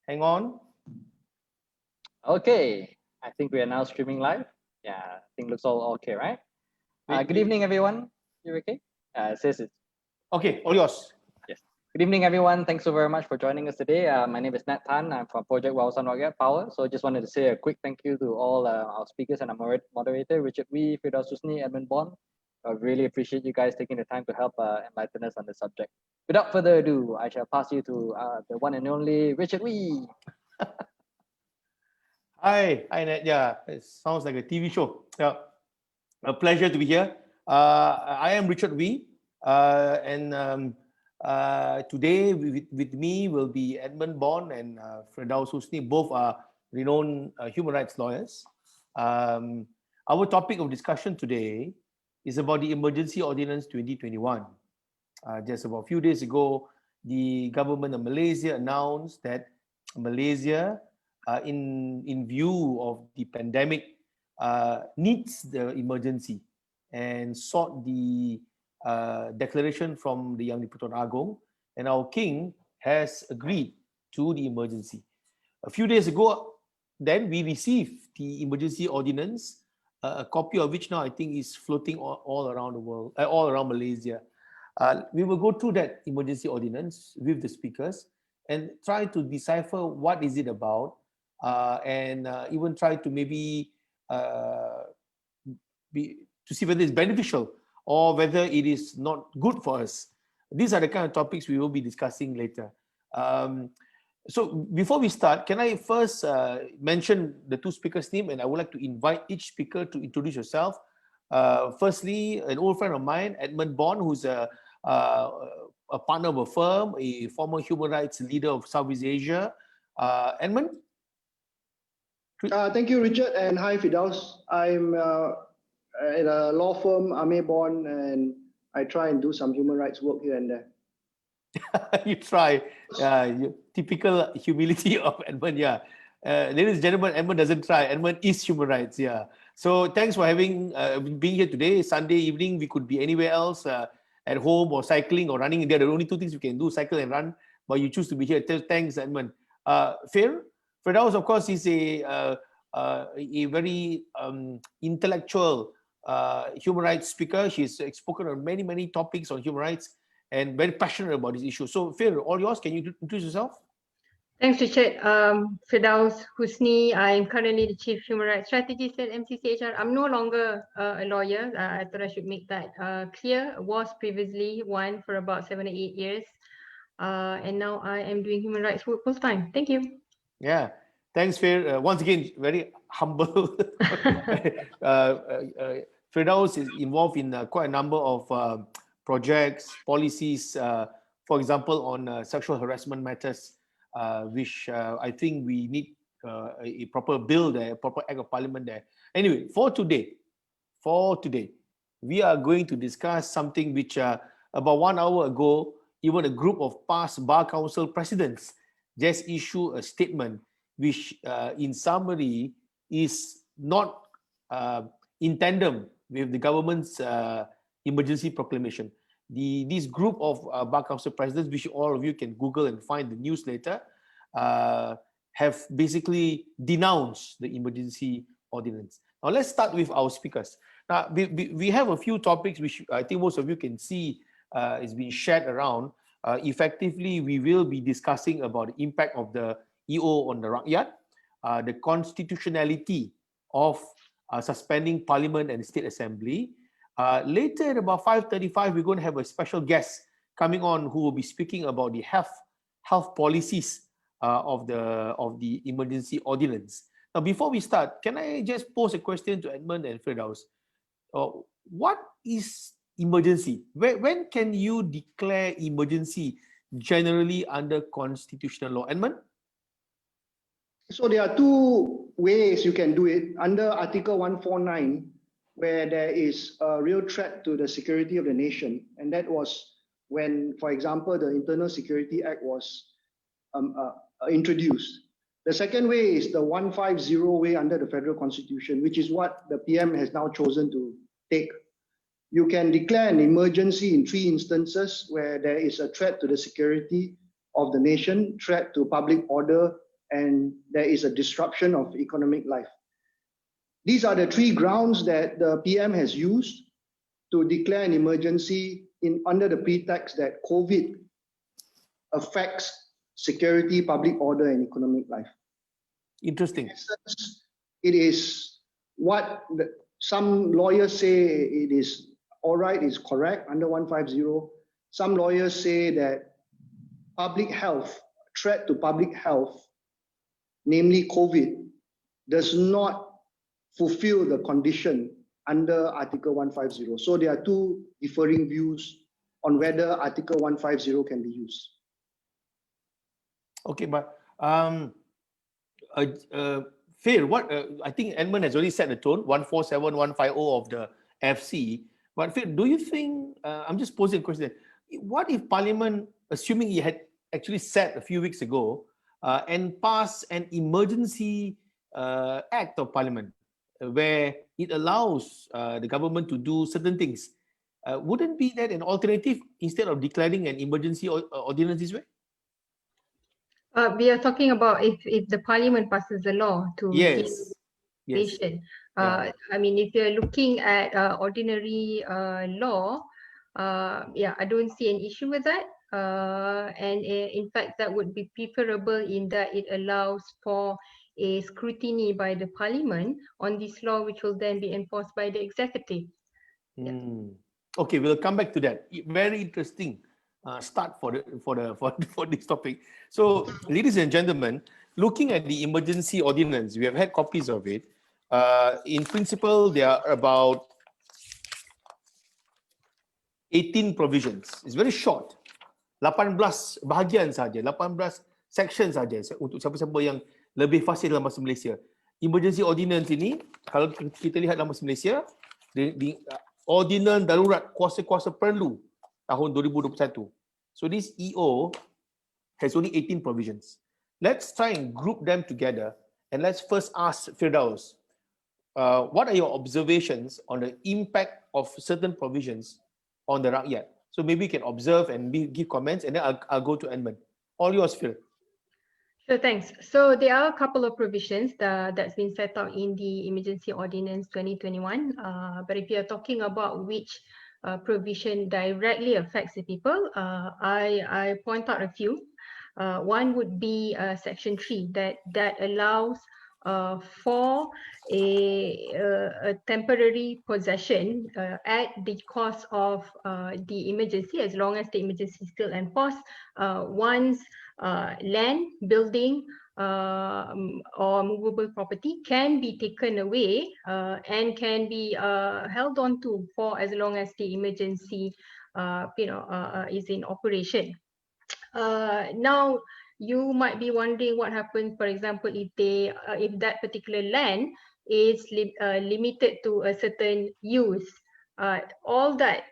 Hang on. Okay, I think we are now streaming live. Yeah, I think looks all okay, right? Good evening, everyone. You okay? It says it. Okay, all yours. Yes. Good evening, everyone. Thanks so very much for joining us today. My name is Nat Tan. I'm from Project Wawasan Rakyat Power. So just wanted to say a quick thank you to all our speakers and our moderator, Richard Wee, Firdaus, Husni, Edmund Bon. I really appreciate you guys taking the time to help enlighten us on the subject. Without further ado, I shall pass you to the one and only Richard Wee. Hi, Nat. Yeah, it sounds like a TV show. Yeah, a pleasure to be here. I am Richard Wee, and today with me will be Edmund Bon and Firdaus Husni. Both are renowned human rights lawyers. Our topic of discussion today is about the Emergency Ordinance 2021. Just about a few days ago, the government of Malaysia announced that Malaysia, in view of the pandemic, needs the emergency and sought the declaration from the Yang di-Pertuan Agong, and our King has agreed to the emergency. A few days ago, then we received the emergency ordinance, a copy of which now I think is floating all around the world, all around Malaysia. We will go through that emergency ordinance with the speakers and try to decipher what is it about, and even try to maybe to see whether it's beneficial or whether it is not good for us. These are the kind of topics we will be discussing later. So before we start, can I first mention the two speakers' name, and I would like to invite each speaker to introduce yourself. Firstly, an old friend of mine, Edmund Bon, who's a partner of a firm, a former human rights leader of Southeast Asia. Edmund? Thank you, Richard, and hi, Firdaus. I'm at a law firm, AmerBon, and I try and do some human rights work here and there. You try. Typical humility of Edmund, yeah. Ladies and gentlemen, Edmund doesn't try. Edmund is human rights, yeah. So thanks for being here today. Sunday evening, we could be anywhere else, at home or cycling or running. They're the only two things we can do, cycle and run, but you choose to be here. Thanks, Edmund. Firdaus, of course, is a very intellectual human rights speaker. She's spoken on many topics on human rights and very passionate about this issue. So, Fir, all yours. Can you introduce yourself? Thanks, Richard. Firdaus Husni. I'm currently the Chief Human Rights Strategist at MCCHR. I'm no longer a lawyer. I thought I should make that clear. I was previously one for about 7 or 8 years. And now I am doing human rights work full time. Thank you. Yeah. Thanks, Fir. Once again, very humble. Firdaus is involved in quite a number of projects, policies, for example, on sexual harassment matters, which I think we need a proper bill there, a proper act of parliament there. Anyway, for today, we are going to discuss something which about 1 hour ago, even a group of past Bar Council presidents just issued a statement which, in summary, is not in tandem with the government's emergency proclamation. This group of Bar Council presidents, which all of you can Google and find the news later, have basically denounced the emergency ordinance. Now let's start with our speakers. Now we have a few topics which I think most of you can see is being shared around. Effectively, we will be discussing about the impact of the EO on the Rakyat, the constitutionality of suspending Parliament and State Assembly. Later at about 5:35, we're going to have a special guest coming on who will be speaking about the health policies of the emergency ordinance. Now, before we start, can I just pose a question to Edmund and Firdaus? What is emergency? When can you declare emergency generally under constitutional law? Edmund? So there are two ways you can do it. Under Article 149, where there is a real threat to the security of the nation, and that was when, for example, the Internal Security Act was introduced. The second way is the 150 way under the Federal Constitution, which is what the PM has now chosen to take. You can declare an emergency in 3 instances where there is a threat to the security of the nation, threat to public order, and there is a disruption of economic life. These are the three grounds that the PM has used to declare an emergency under the pretext that COVID affects security, public order, and economic life. Interesting. In essence, it is what some lawyers say it is all right, is correct under 150. Some lawyers say that public health, threat to public health, namely COVID, does not fulfill the condition under Article 150. So there are two differing views on whether Article 150 can be used. Okay, but Phil, what I think Edmund has already set the tone, 147, 150 of the FC. But Phil, do you think, I'm just posing a question, what if Parliament, assuming he had actually set a few weeks ago, and passed an emergency act of Parliament, where it allows the government to do certain things, wouldn't be that an alternative instead of declaring an emergency ordinance this way? We are talking about if the Parliament passes a law to give nation. I mean, if you're looking at ordinary law, I don't see an issue with that. And in fact, that would be preferable in that it allows for a scrutiny by the Parliament on this law, which will then be enforced by the executive. Okay, we'll come back to that. Very interesting start for this topic. So, ladies and gentlemen, looking at the emergency ordinance, we have had copies of it. In principle, there are about 18 provisions. It's very short. 18 bahagian saja, 18 section saja untuk siapa-siapa yang lebih fasih dalam bahasa Malaysia. Emergency ordinance ini, kalau kita lihat dalam bahasa Malaysia, di Ordinance Darurat Kuasa-Kuasa Perlu tahun 2021. So this EO has only 18 provisions. Let's try and group them together, and let's first ask Firdaus, what are your observations on the impact of certain provisions on the Rakyat? So maybe you can observe and give comments, and then I'll go to Edmund. All yours, Phil. Sure, thanks. So there are a couple of provisions that's been set out in the Emergency Ordinance 2021. But if you're talking about which provision directly affects the people, I point out a few. One would be Section 3 that allows for a temporary possession at the cost of the emergency, as long as the emergency is still enforced, once land, building, or movable property can be taken away and can be held on to for as long as the emergency is in operation. Now, you might be wondering what happens, for example, if that particular land is limited to a certain use. All that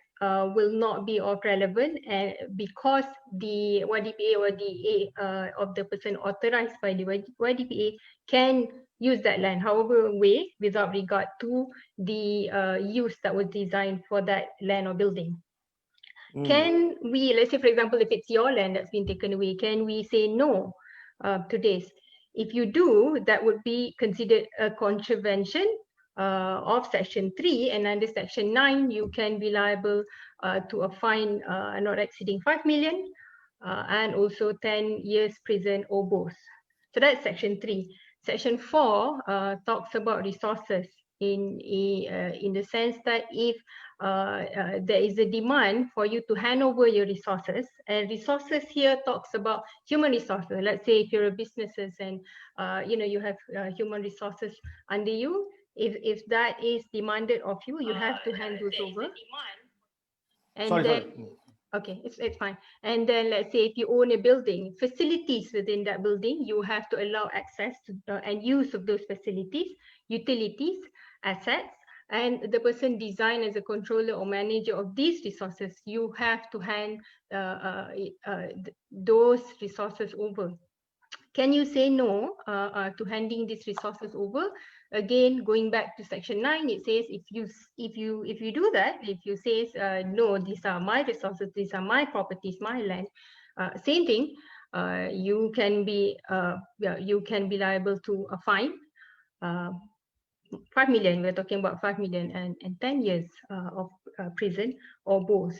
will not be of relevant, and because the YDPA or the of the person authorized by the YDPA can use that land however way without regard to the use that was designed for that land or building. Can we, let's say for example, if it's your land that's been taken away, can we say no to this? If you do, that would be considered a contravention of Section 3, and under Section 9, you can be liable to a fine not exceeding 5 million and also 10 years prison or both. So that's Section 3. Section 4 talks about resources in the sense that if there is a demand for you to hand over your resources, and resources here talks about human resources. Let's say if you're a businesses and you have human resources under you, if that is demanded of you, you have to hand those over. And sorry. Okay, it's fine. And then let's say if you own a building, facilities within that building, you have to allow access to and use of those facilities, utilities, assets, and the person designed as a controller or manager of these resources, you have to hand those resources over. Can you say no to handing these resources over? Again, going back to Section 9, it says if you do that, if you say no, these are my resources, these are my properties, my land, same thing. you can be liable to a fine. 5 million, we're talking about 5 million and 10 years of prison or both.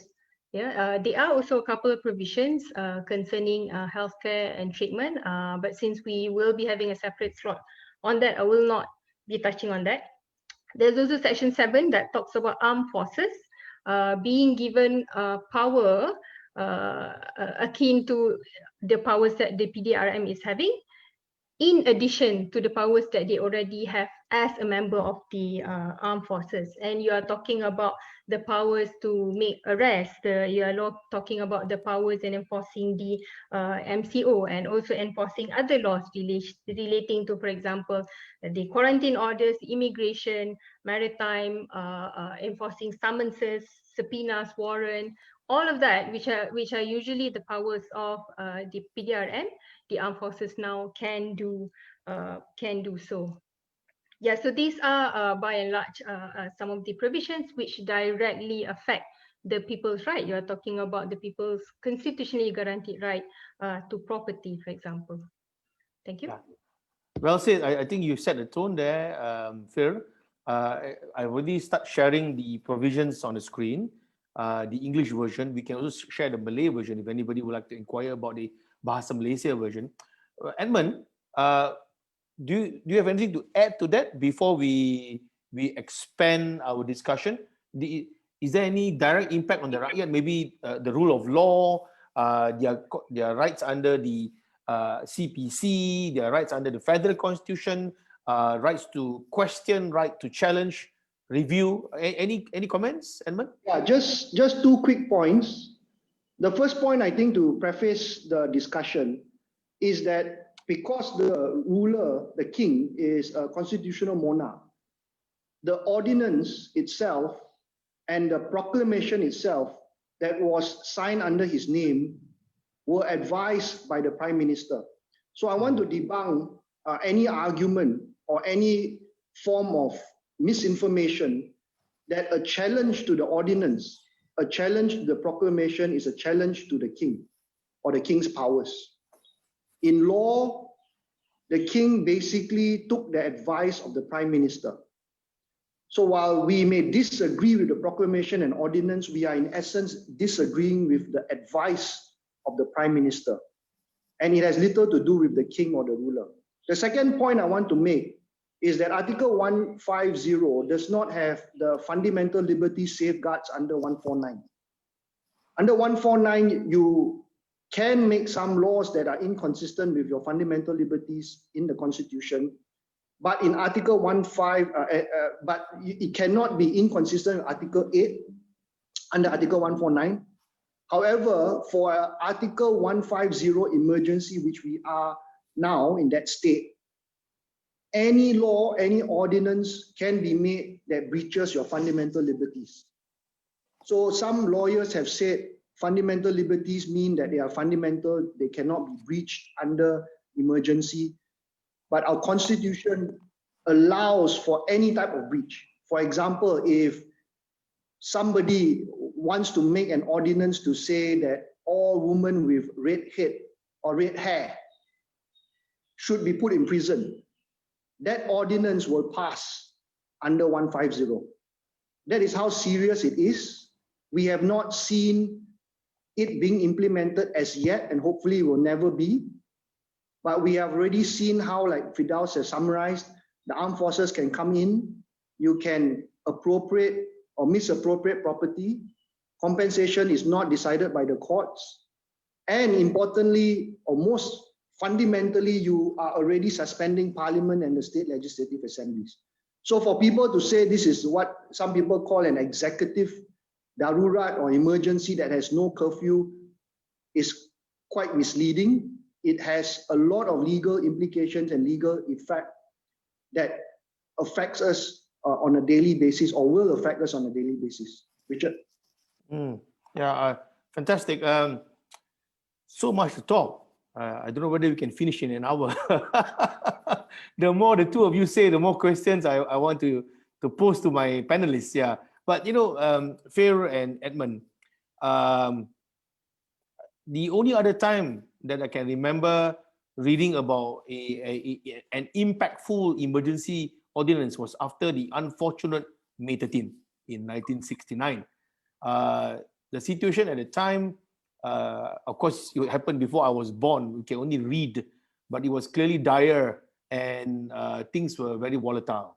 Yeah, there are also a couple of provisions concerning healthcare and treatment, but since we will be having a separate slot on that, I will not be touching on that. There's also section 7 that talks about armed forces being given power akin to the powers that the PDRM is having, in addition to the powers that they already have as a member of the armed forces. And you are talking about the powers to make arrests, you are not talking about the powers in enforcing the MCO, and also enforcing other laws relating to, for example, the quarantine orders, immigration, maritime, enforcing summonses, subpoenas, warrant, all of that, which are usually the powers of the PDRM. The armed forces now can do so. Yeah, so these are by and large some of the provisions which directly affect the people's right. You are talking about the people's constitutionally guaranteed right to property, for example. Thank you. Yeah. Well said. I think you set the tone there, Phil. I already start sharing the provisions on the screen, the English version. We can also share the Malay version if anybody would like to inquire about the Bahasa Malaysia version. Edmund, do you have anything to add to that before we expand our discussion? Is there any direct impact on the Rakyat? Maybe the rule of law, their rights under the CPC, their rights under the Federal Constitution, rights to question, right to challenge, review. Any comments, Edmund? Yeah, just 2 quick points. The first point, I think, to preface the discussion is that because the ruler, the king, is a constitutional monarch, the ordinance itself and the proclamation itself that was signed under his name were advised by the Prime Minister. So I want to debunk any argument or any form of misinformation that a challenge to the ordinance, a challenge to the proclamation is a challenge to the king or the king's powers. In law, the king basically took the advice of the Prime Minister. So while we may disagree with the proclamation and ordinance, we are in essence disagreeing with the advice of the Prime Minister. And it has little to do with the king or the ruler. The second point I want to make is that Article 150 does not have the fundamental liberty safeguards under 149. Under 149, you can make some laws that are inconsistent with your fundamental liberties in the Constitution, but in Article 15, but it cannot be inconsistent with Article 8 under Article 149. However, for Article 150 emergency, which we are now in that state, any law, any ordinance can be made that breaches your fundamental liberties. So some lawyers have said fundamental liberties mean that they are fundamental, they cannot be breached under emergency. But our Constitution allows for any type of breach. For example, if somebody wants to make an ordinance to say that all women with red head or red hair should be put in prison, that ordinance will pass under 150. That is how serious it is. We have not seen it being implemented as yet, and hopefully will never be. But we have already seen how, like Firdaus has summarized, the armed forces can come in, you can appropriate or misappropriate property, compensation is not decided by the courts, and importantly, or most fundamentally, you are already suspending Parliament and the state legislative assemblies. So for people to say this is what some people call an executive darurat or emergency that has no curfew is quite misleading. It has a lot of legal implications and legal effect that affects us on a daily basis, or will affect us on a daily basis. Richard? Yeah, fantastic. So much to talk. I don't know whether we can finish in an hour. The more the two of you say, the more questions I want to pose to my panelists. Yeah, but you know, Fair and Edmund, the only other time that I can remember reading about an impactful emergency ordinance was after the unfortunate May 13 in 1969. The situation at the time, of course, it happened before I was born. We can only read, but it was clearly dire and things were very volatile.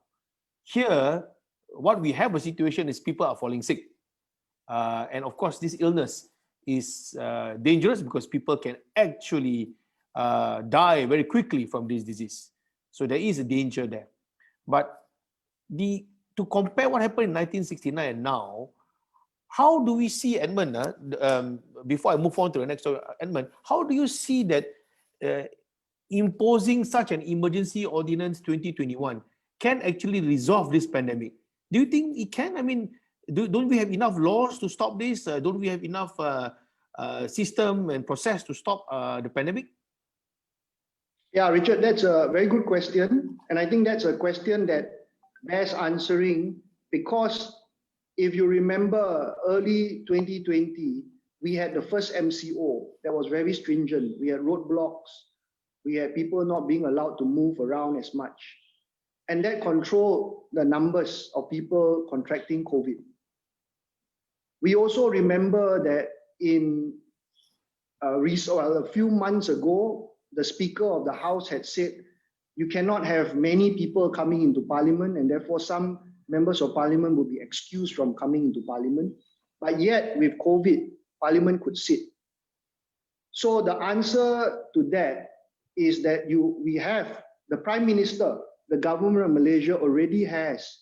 Here, what we have a situation is people are falling sick. And of course, this illness is dangerous because people can actually die very quickly from this disease. So there is a danger there. But to compare what happened in 1969 and now, how do we see, Edmund, before I move on to the next story, Edmund, how do you see that imposing such an emergency ordinance 2021 can actually resolve this pandemic? Do you think it can? I mean, don't we have enough laws to stop this? Don't we have enough system and process to stop the pandemic? Yeah, Richard, that's a very good question. And I think that's a question that bears answering, because if you remember early 2020, we had the first MCO that was very stringent. We had roadblocks. We had people not being allowed to move around as much. And that controlled the numbers of people contracting COVID. We also remember that in a few months ago, the Speaker of the House had said, you cannot have many people coming into Parliament, and therefore some members of Parliament would be excused from coming into Parliament. But yet, with COVID, Parliament could sit. So the answer to that is that we have the Prime Minister, the government of Malaysia already has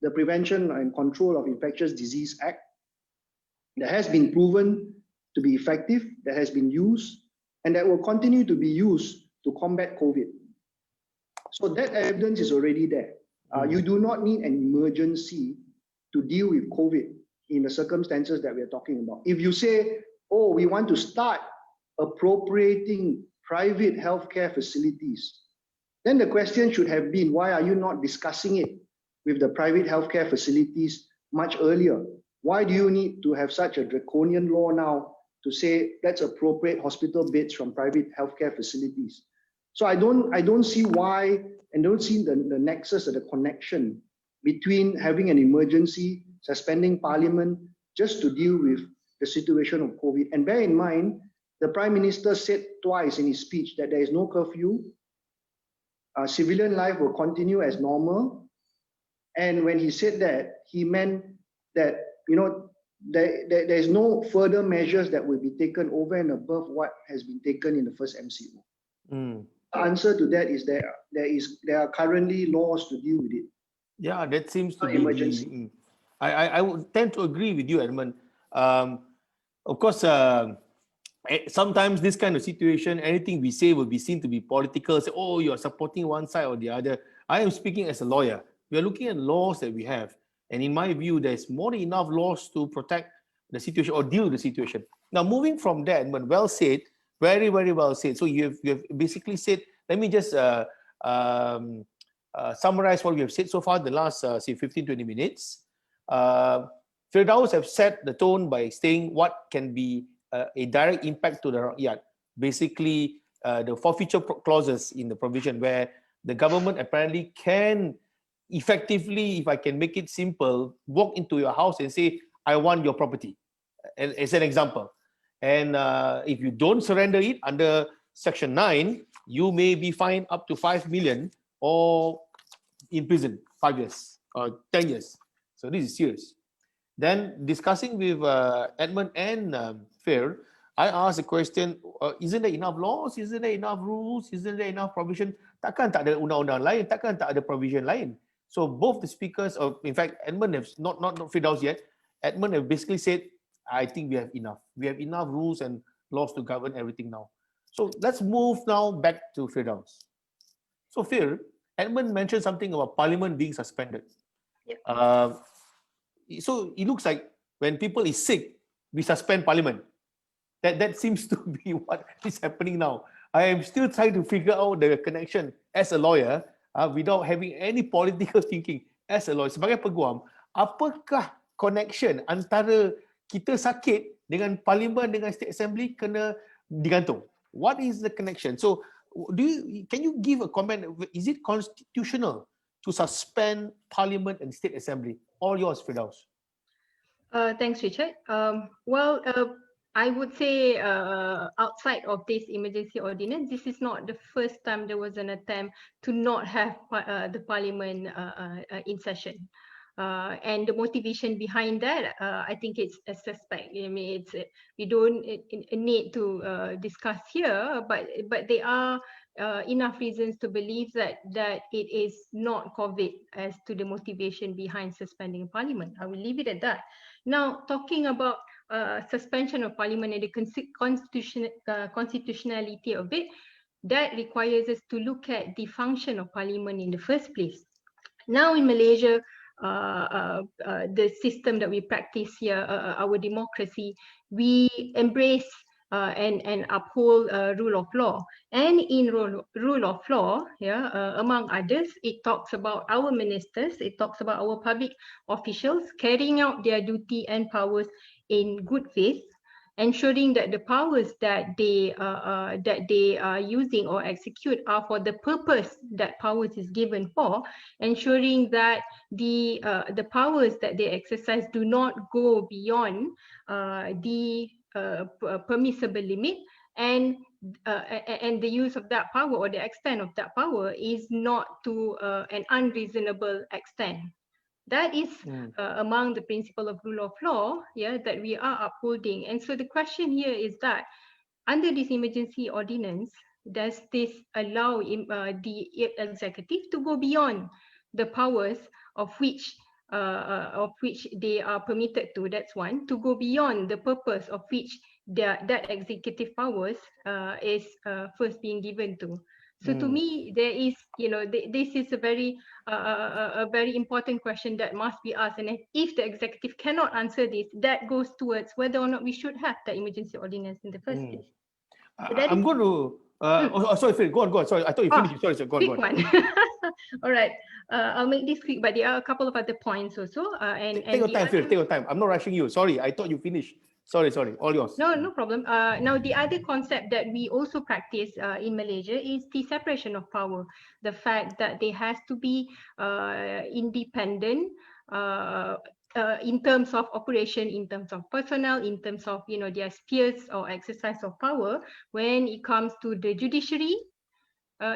the Prevention and Control of Infectious Disease Act that has been proven to be effective, that has been used, and that will continue to be used to combat COVID. So that evidence is already there. You do not need an emergency to deal with COVID in the circumstances that we're talking about. If you say, oh, we want to start appropriating private healthcare facilities, then the question should have been, why are you not discussing it with the private healthcare facilities much earlier? Why do you need to have such a draconian law now to say let's appropriate hospital beds from private healthcare facilities? So I don't see why, and don't see the nexus or the connection between having an emergency, suspending Parliament just to deal with the situation of COVID. And bear in mind, the Prime Minister said twice in his speech that there is no curfew, civilian life will continue as normal. And when he said that, he meant that, you know, there's no further measures that will be taken over and above what has been taken in the first MCO. The answer to that is there are currently laws to deal with it. Yeah, that seems to be emergency. I would tend to agree with you, Edmund. Of course, sometimes this kind of situation, anything we say will be seen to be political. Say, oh, you're supporting one side or the other. I am speaking as a lawyer. We are looking at laws that we have. And in my view, there's more than enough laws to protect the situation or deal with the situation. Now, moving from that, Edmund, well said, very, very well said. So you have basically said, let me just summarize what we have said so far the last, say, 15, 20 minutes. Firdaus have set the tone by saying what can be a direct impact to the Rakyat. Basically, the forfeiture clauses in the provision where the government apparently can effectively, if I can make it simple, walk into your house and say, I want your property, as an example. And if you don't surrender it under Section 9, you may be fined up to 5 million or in prison 5 years or 10 years. So this is serious. Then discussing with Edmund and Fair, I asked a question, isn't there enough laws? Isn't there enough rules? Isn't there enough provision? Takkan tak ada undang-undang lain? Takkan tak ada provision lain? So both the speakers, in fact, Edmund have not Firdaus yet. Edmund have basically said, I think we have enough. We have enough rules and laws to govern everything now. So let's move now back to Firdaus. So Fir, Edmund mentioned something about Parliament being suspended. Yep. So it looks like when people is sick, we suspend Parliament. That seems to be what is happening now. I am still trying to figure out the connection as a lawyer without having any political thinking as a lawyer. Sebagai peguam, apakah connection antara kita sakit dengan Parlimen dengan State Assembly kena digantung? What is the connection? So can you give a comment? Is it constitutional to suspend Parliament and State Assembly? All yours, Firdaus. Thanks, Richard. Well, I would say outside of this emergency ordinance, this is not the first time there was an attempt to not have the Parliament in session. And the motivation behind that, I think it's a suspect. I mean, we don't need to discuss here, but there are enough reasons to believe that it is not COVID as to the motivation behind suspending Parliament. I will leave it at that. Now, talking about suspension of Parliament and the constitutionality of it, that requires us to look at the function of Parliament in the first place. Now in Malaysia, the system that we practice here, our democracy, we embrace and uphold rule of law. And in rule of law, among others, it talks about our ministers, it talks about our public officials carrying out their duty and powers in good faith, ensuring that the powers that they are using or execute are for the purpose that powers is given for, ensuring that the powers that they exercise do not go beyond the permissible limit, and the use of that power or the extent of that power is not to an unreasonable extent. That is among the principle of rule of law, that we are upholding. And so the question here is that under this emergency ordinance, does this allow the executive to go beyond the powers of which they are permitted to? That's one. To go beyond the purpose of which that executive powers is first being given to. So to me, there is, this is a very important question that must be asked. And if the executive cannot answer this, that goes towards whether or not we should have the emergency ordinance in the first place. So I'm going to. Sorry, Phil, go on. Sorry, I thought you finished. Sorry, go on. Quick one. All right. I'll make this quick, but there are a couple of other points also. Take your time, Phil. Take your time. I'm not rushing you. Sorry, I thought you finished. Sorry, all yours. No problem. Now, the other concept that we also practice in Malaysia is the separation of power. The fact that they has to be independent in terms of operation, in terms of personnel, in terms of their spheres or exercise of power when it comes to the judiciary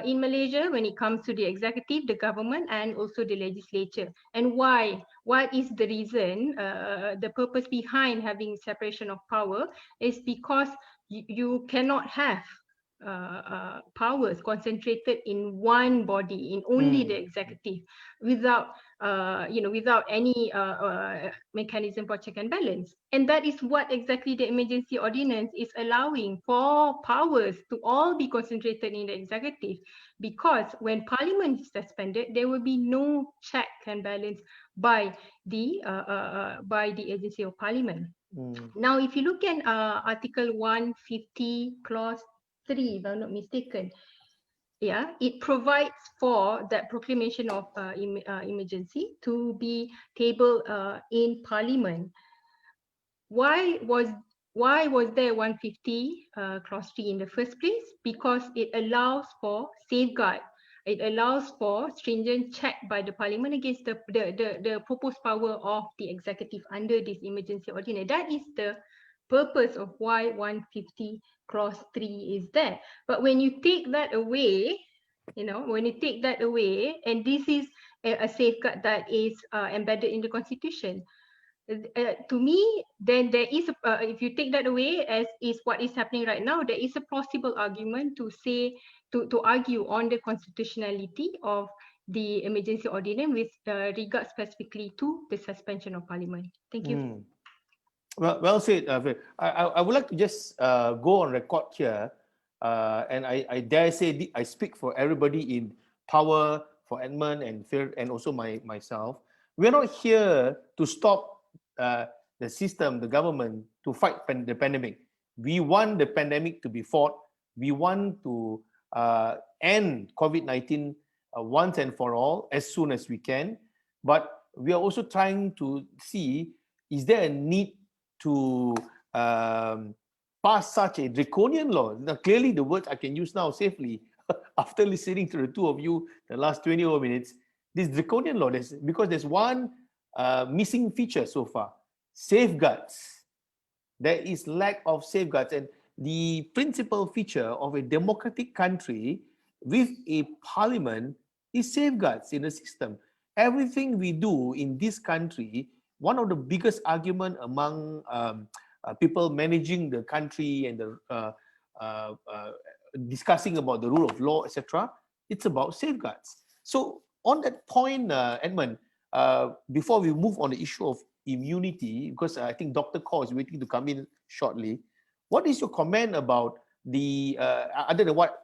in Malaysia, when it comes to the executive, the government, and also the legislature. And why? What is the reason? The purpose behind having separation of power is because you cannot have powers concentrated in one body, in only the executive, without without any mechanism for check and balance. And that is what exactly the emergency ordinance is allowing, for powers to all be concentrated in the executive, because when Parliament is suspended, there will be no check and balance by the agency of Parliament. Now, if you look at Article 150, Clause 3, if I'm not mistaken, it provides for that proclamation of emergency to be tabled in Parliament. Why was there 150 Clause 3 in the first place? Because it allows for safeguard. It allows for stringent check by the Parliament against the proposed power of the executive under this emergency ordinance. That is the purpose of why 150 Clause 3 is there. But when you take that away, and this is a safeguard that is embedded in the Constitution, to me, then there is, if you take that away, as is what is happening right now, there is a possible argument to say, to argue on the constitutionality of the emergency ordinance with regard specifically to the suspension of Parliament. Thank you. Well said. I would like to just go on record here, and I dare say I speak for everybody in power, for Edmund and Phil, and also myself. We're not here to stop the system, the government, to fight the pandemic. We want the pandemic to be fought. We want to end COVID-19 once and for all, as soon as we can. But we are also trying to see, is there a need to pass pass such a draconian law. Now, clearly the words I can use now safely after listening to the two of you the last 20 over minutes, this draconian law, because there's one missing feature so far, safeguards. There is lack of safeguards, and the principal feature of a democratic country with a parliament is safeguards in the system. Everything we do in this country, one of the biggest argument among people managing the country and discussing about the rule of law, etc., it's about safeguards. So on that point, Edmund, before we move on the issue of immunity, because I think Dr. Khor is waiting to come in shortly, what is your comment about the, other than what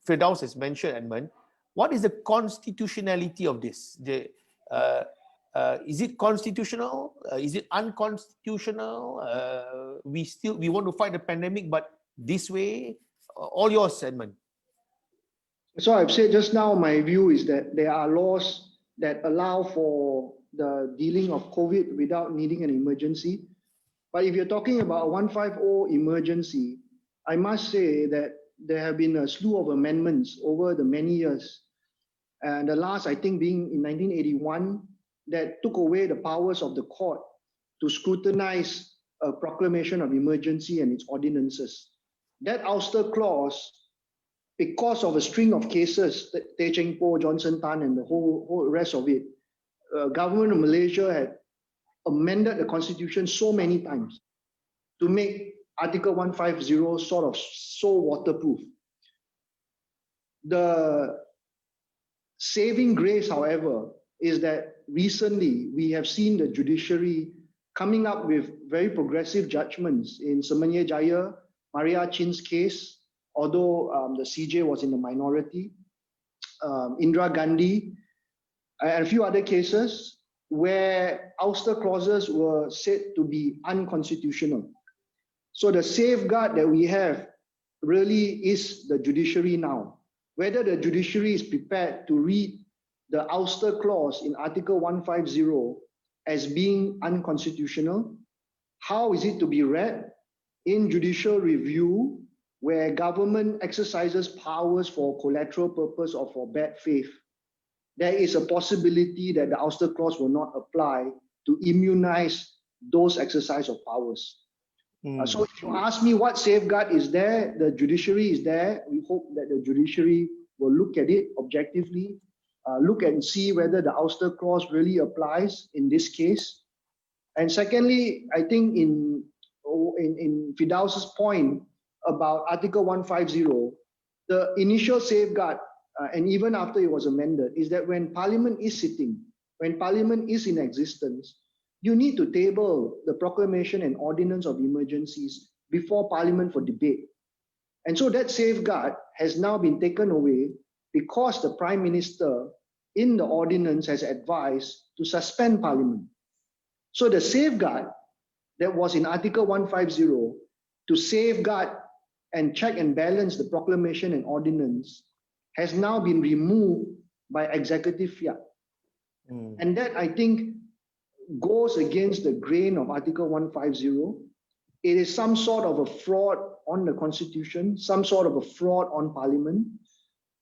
Firdaus has mentioned, Edmund, what is the constitutionality of this? Is it constitutional? Is it unconstitutional? We want to fight the pandemic, but this way, all yours, Edmund. So I've said just now, my view is that there are laws that allow for the dealing of COVID without needing an emergency. But if you're talking about a 150 emergency, I must say that there have been a slew of amendments over the many years. And the last, I think, being in 1981, that took away the powers of the court to scrutinize a proclamation of emergency and its ordinances. That ouster clause, because of a string of cases, Teh Cheng Po, Johnson Tan, and the whole rest of it, government of Malaysia had amended the constitution so many times to make Article 150 sort of so waterproof. The saving grace, however, is that recently we have seen the judiciary coming up with very progressive judgments in Semenye Jaya, Maria Chin's case, although the CJ was in the minority, Indira Gandhi, and a few other cases where ouster clauses were said to be unconstitutional. So the safeguard that we have really is the judiciary now. Whether the judiciary is prepared to read the ouster clause in Article 150 as being unconstitutional, how is it to be read? In judicial review, where government exercises powers for collateral purpose or for bad faith, there is a possibility that the ouster clause will not apply to immunize those exercise of powers. So if you ask me what safeguard is there, the judiciary is there. We hope that the judiciary will look at it objectively, look and see whether the ouster clause really applies in this case. And secondly, I think in Firdaus's point about Article 150, the initial safeguard, and even after it was amended, is that when Parliament is sitting, when Parliament is in existence, you need to table the proclamation and ordinance of emergencies before Parliament for debate. And so that safeguard has now been taken away because the Prime Minister in the ordinance has advised to suspend Parliament. So the safeguard that was in Article 150 to safeguard and check and balance the proclamation and ordinance has now been removed by executive fiat. And that, I think, goes against the grain of Article 150. It is some sort of a fraud on the Constitution, some sort of a fraud on Parliament.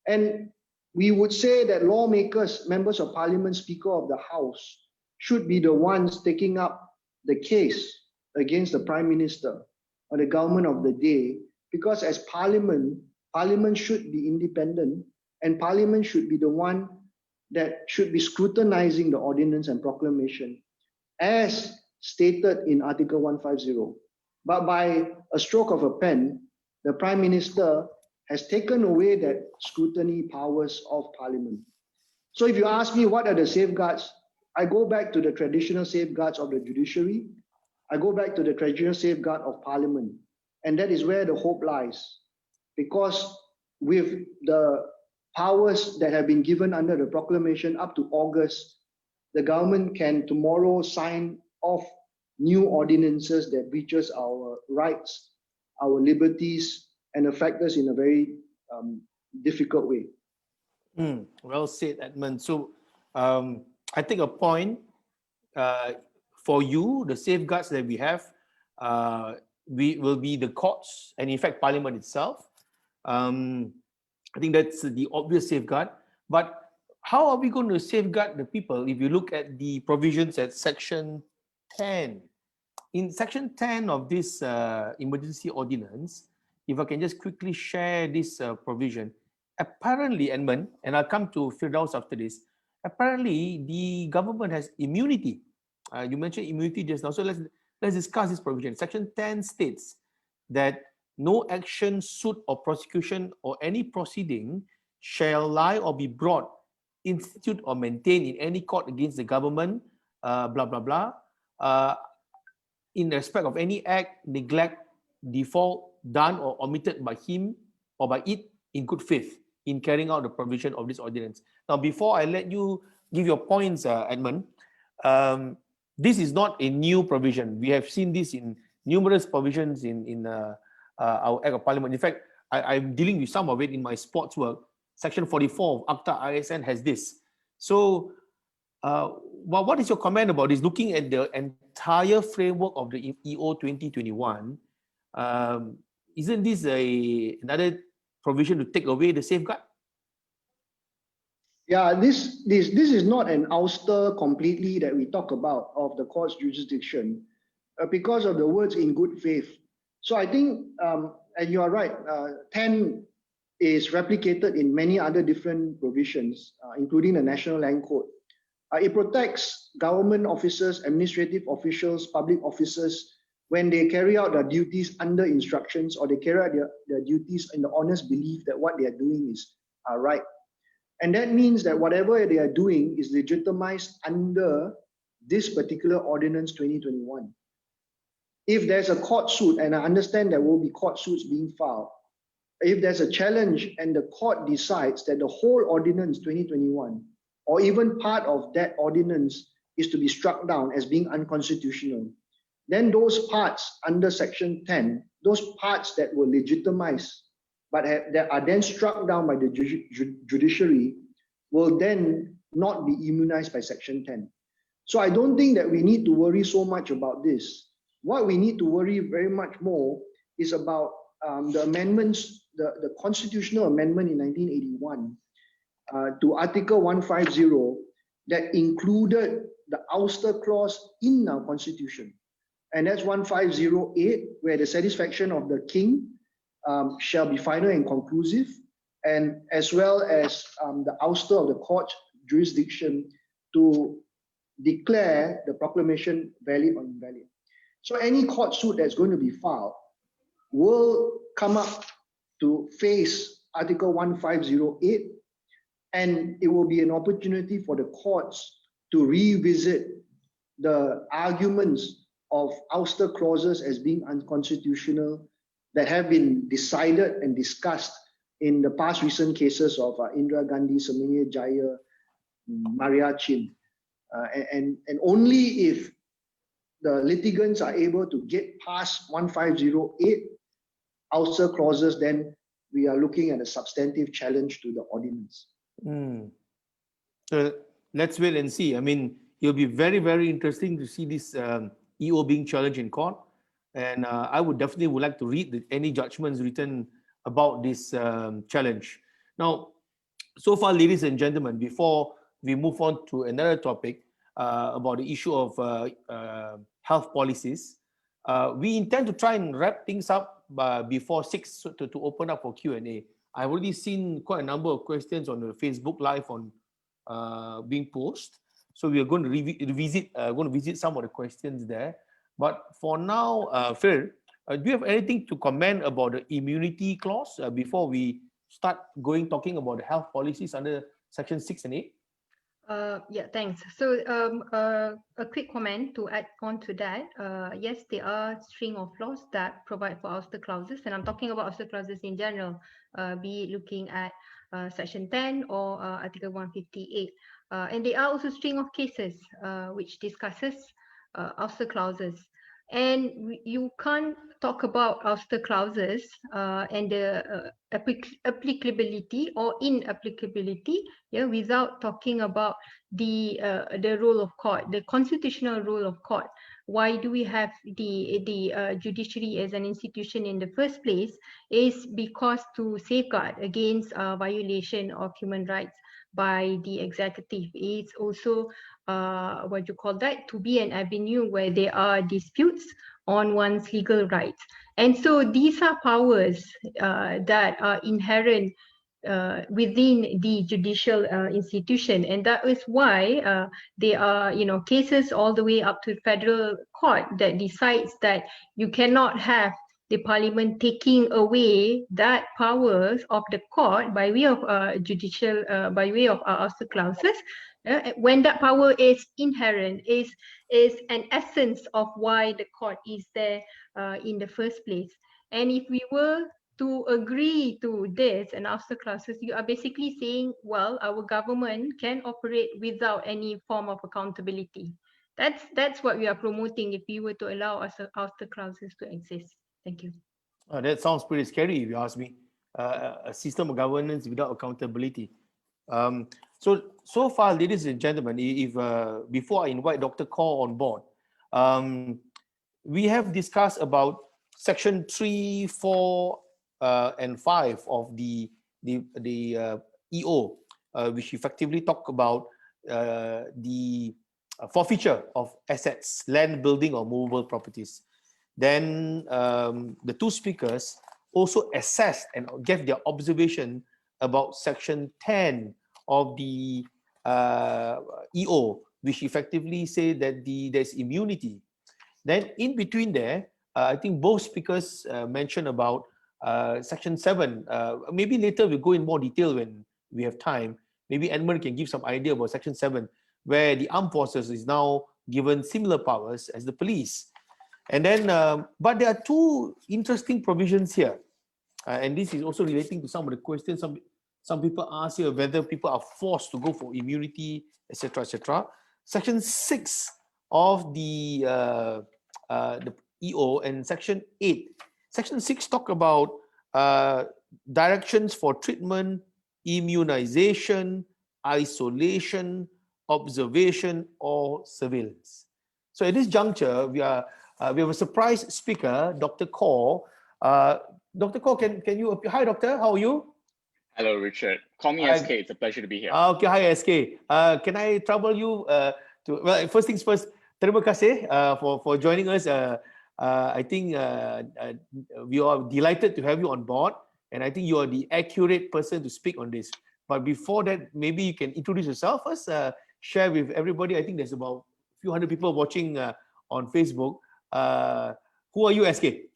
And we would say that lawmakers, members of Parliament, Speaker of the House, should be the ones taking up the case against the Prime Minister or the government of the day, because as Parliament, Parliament should be independent, and Parliament should be the one that should be scrutinizing the ordinance and proclamation as stated in Article 150. But by a stroke of a pen, the Prime Minister has taken away that scrutiny powers of Parliament. So if you ask me what are the safeguards, I go back to the traditional safeguards of the judiciary. I go back to the traditional safeguard of Parliament. And that is where the hope lies. Because with the powers that have been given under the proclamation up to August, the government can tomorrow sign off new ordinances that breaches our rights, our liberties, and affect us in a very difficult way. Well said, Edmund. So I think a point for you, the safeguards that we have will be the courts and in fact Parliament itself. I think that's the obvious safeguard. But how are we going to safeguard the people if you look at the provisions at Section 10? In Section 10 of this emergency ordinance, if I can just quickly share this provision, apparently, Edmund, and I'll come to Firdaus after this, apparently the government has immunity. You mentioned immunity just now, so let's discuss this provision. Section 10 states that no action, suit or prosecution or any proceeding shall lie or be brought, institute or maintained in any court against the government, blah, blah, blah, in respect of any act, neglect, default, done or omitted by him or by it in good faith in carrying out the provision of this ordinance. Now, before I let you give your points, Edmund, this is not a new provision. We have seen this in numerous provisions in our Act of Parliament. In fact, I'm dealing with some of it in my sports work. Section 44 of Akta ISN has this. So, what is your comment about this? Looking at the entire framework of the EO 2021, isn't this another provision to take away the safeguard? Yeah, this is not an ouster completely that we talk about of the court's jurisdiction because of the words in good faith. So I think, and you are right, 10 is replicated in many other different provisions, including the National Land Code. It protects government officers, administrative officials, public officers when they carry out their duties under instructions or they carry out their duties in the honest belief that what they are doing is right. And that means that whatever they are doing is legitimized under this particular Ordinance 2021. If there's a court suit, and I understand there will be court suits being filed, if there's a challenge and the court decides that the whole Ordinance 2021 or even part of that ordinance is to be struck down as being unconstitutional, then those parts under Section 10, those parts that were legitimized but that are then struck down by the judiciary will then not be immunized by Section 10. So I don't think that we need to worry so much about this. What we need to worry very much more is about the amendments, the constitutional amendment in 1981 to Article 150 that included the ouster clause in our constitution. And that's 1508, where the satisfaction of the king shall be final and conclusive, and as well as the ouster of the court jurisdiction to declare the proclamation valid or invalid. So any court suit that's going to be filed will come up to face Article 1508, and it will be an opportunity for the courts to revisit the arguments of ouster clauses as being unconstitutional that have been decided and discussed in the past recent cases of Indira Gandhi, Semenya Jaya, Maria Chin. And only if the litigants are able to get past 1508 ouster clauses, then we are looking at a substantive challenge to the ordinance. So let's wait and see. I mean, it'll be very, very interesting to see this EO being challenged in court. And I would definitely like to read any judgments written about this challenge. Now, so far, ladies and gentlemen, before we move on to another topic about the issue of health policies, we intend to try and wrap things up before 6 to open up for Q&A. I've already seen quite a number of questions on the Facebook Live on being posted. So we are going to visit some of the questions there. But for now, Phil, do you have anything to comment about the immunity clause before we start talking about the health policies under Section 6 and 8? Yeah, thanks. So a quick comment to add on to that. Yes, there are string of laws that provide for ouster clauses, and I'm talking about ouster clauses in general, be it looking at Section 10 or Article 158. And there are also string of cases which discusses ouster clauses. And you can't talk about ouster clauses and the applicability or inapplicability, yeah, without talking about the role of court, the constitutional role of court. Why do we have the judiciary as an institution in the first place? Is because to safeguard against violation of human rights by the executive. It's also what you call that, to be an avenue where there are disputes on one's legal rights. And so these are powers that are inherent within the judicial institution, and that is why there are, you know, cases all the way up to federal court that decides that you cannot have the parliament taking away that powers of the court by way of judicial by way of ouster clauses when that power is inherent, is an essence of why the court is there in the first place. And if we were to agree to this and ouster clauses, you are basically saying, well, our government can operate without any form of accountability. That's what we are promoting if we were to allow ouster clauses to exist. Thank you. That sounds pretty scary, if you ask me. A system of governance without accountability. So far, ladies and gentlemen, if before I invite Dr. Khor on board, we have discussed about section 3, 4, and 5 of the EO, which effectively talk about the forfeiture of assets, land, building, or movable properties. Then the two speakers also assessed and gave their observation about section 10 of the EO, which effectively say that there's immunity. Then in between there, I think both speakers mentioned about section 7. Maybe later we'll go in more detail when we have time. Maybe Edmund can give some idea about section 7, where the armed forces is now given similar powers as the police. And then, but there are two interesting provisions here. And this is also relating to some of the questions some people ask here, whether people are forced to go for immunity, etc., etc. Section 6 of the EO and section 8. Section 6 talk about directions for treatment, immunization, isolation, observation, or surveillance. So at this juncture, we have a surprise speaker, Dr. Khor. Dr. Khor, can you appear? Hi, doctor. How are you? Hello, Richard. Call me SK. It's a pleasure to be here. Okay, hi, SK. Can I trouble you well, first things first, terima kasih for joining us. I think we are delighted to have you on board, and I think you are the accurate person to speak on this. But before that, maybe you can introduce yourself first, share with everybody. I think there's about a few hundred people watching on Facebook. Who are you, SK?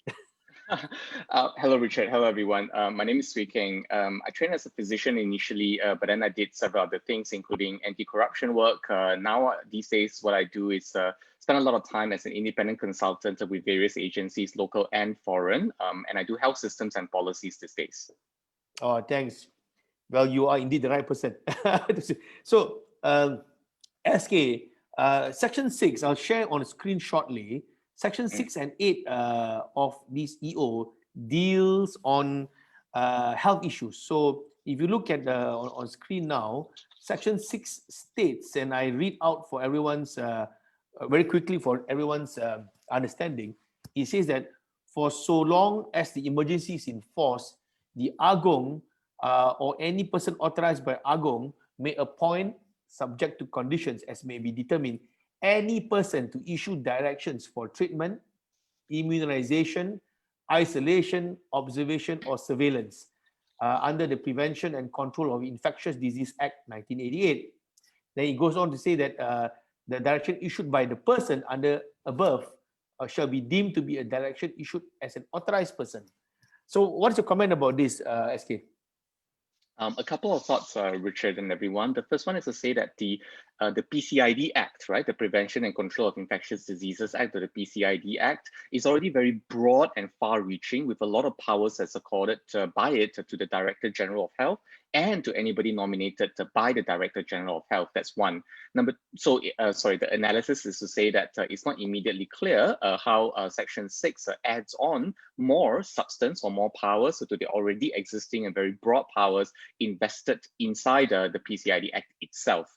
Hello, Richard. Hello, everyone. My name is Swee Kheng. I trained as a physician initially, but then I did several other things, including anti-corruption work. Now, these days, what I do is spend a lot of time as an independent consultant with various agencies, local and foreign, and I do health systems and policies these days. Oh, thanks. Well, you are indeed the right person. So, SK, section 6, I'll share on the screen shortly. Section 6 and 8 of this EO deals on health issues. So if you look at on screen now, section 6 states, and I read out for everyone's, very quickly for everyone's understanding, it says that for so long as the emergency is in force, the Agong or any person authorized by Agong may appoint, subject to conditions as may be determined, any person to issue directions for treatment, immunization, isolation, observation, or surveillance under the Prevention and Control of Infectious Disease Act 1988. Then it goes on to say that the direction issued by the person under above shall be deemed to be a direction issued as an authorized person. So what is your comment about this, SK? A couple of thoughts, Richard and everyone. The first one is to say that the PCID Act, right, the Prevention and Control of Infectious Diseases Act, or the PCID Act, is already very broad and far-reaching, with a lot of powers that's accorded by it to the Director General of Health and to anybody nominated by the Director General of Health. That's one. The analysis is to say that it's not immediately clear how Section 6 adds on more substance or more powers to the already existing and very broad powers invested inside the PCID Act itself.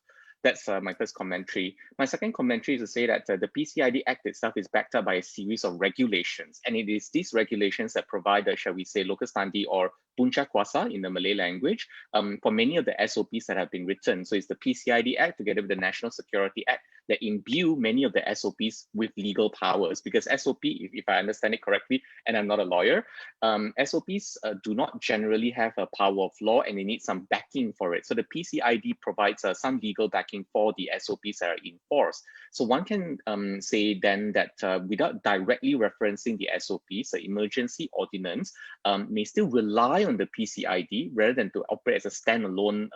That's my first commentary. My second commentary is to say that the PCID Act itself is backed up by a series of regulations, and it is these regulations that provide, shall we say, locus standi or punca kuasa in the Malay language for many of the SOPs that have been written. So it's the PCID Act together with the National Security Act that imbue many of the SOPs with legal powers, because SOP, if I understand it correctly, and I'm not a lawyer, SOPs do not generally have a power of law, and they need some backing for it. So the PCID provides some legal backing for the SOPs that are in force. So one can say then that without directly referencing the SOPs, the emergency ordinance may still rely on the PCID rather than to operate as a standalone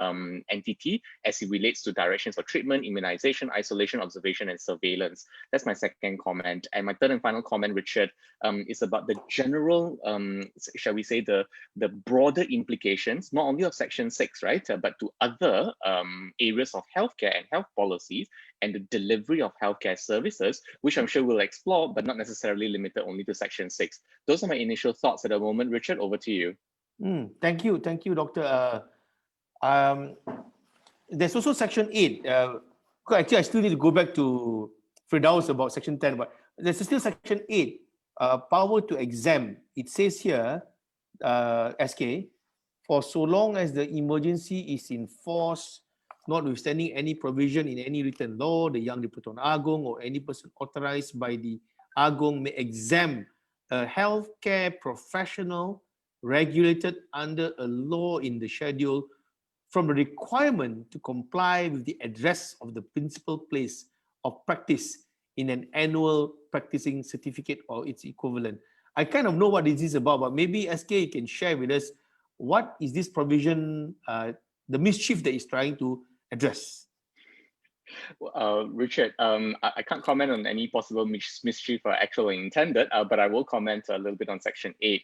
entity as it relates to directions for treatment, immunization, isolation, observation, and surveillance. That's my second comment. And my third and final comment, Richard, is about the general, shall we say, the broader implications, not only of Section 6, right, but to other areas of healthcare and health policies and the delivery of healthcare services, which I'm sure we'll explore, but not necessarily limited only to Section 6. Those are my initial thoughts at the moment. Richard, over to you. Thank you, Doctor. There's also Section 8. Actually, I still need to go back to Firdaus about Section 10, but there's still Section 8, power to exempt. It says here, SK, for so long as the emergency is in force, notwithstanding any provision in any written law, the Yang di-Pertuan Agong or any person authorized by the Agong may exempt a healthcare professional regulated under a law in the schedule from the requirement to comply with the address of the principal place of practice in an annual practicing certificate or its equivalent. I kind of know what this is about, but maybe SK can share with us what is this provision, the mischief that is trying to address. Richard, I can't comment on any possible mischief or actual intended, but I will comment a little bit on Section 8.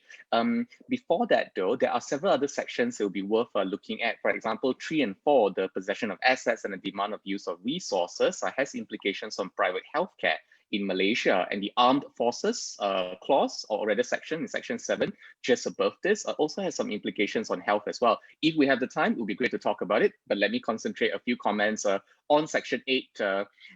Before that, though, there are several other sections that will be worth looking at. For example, 3 and 4, the possession of assets and the demand of use of resources, has implications on private healthcare in Malaysia, and the armed forces clause, or rather section in Section 7, just above this, also has some implications on health as well. If we have the time, it would be great to talk about it, but let me concentrate a few comments on Section 8,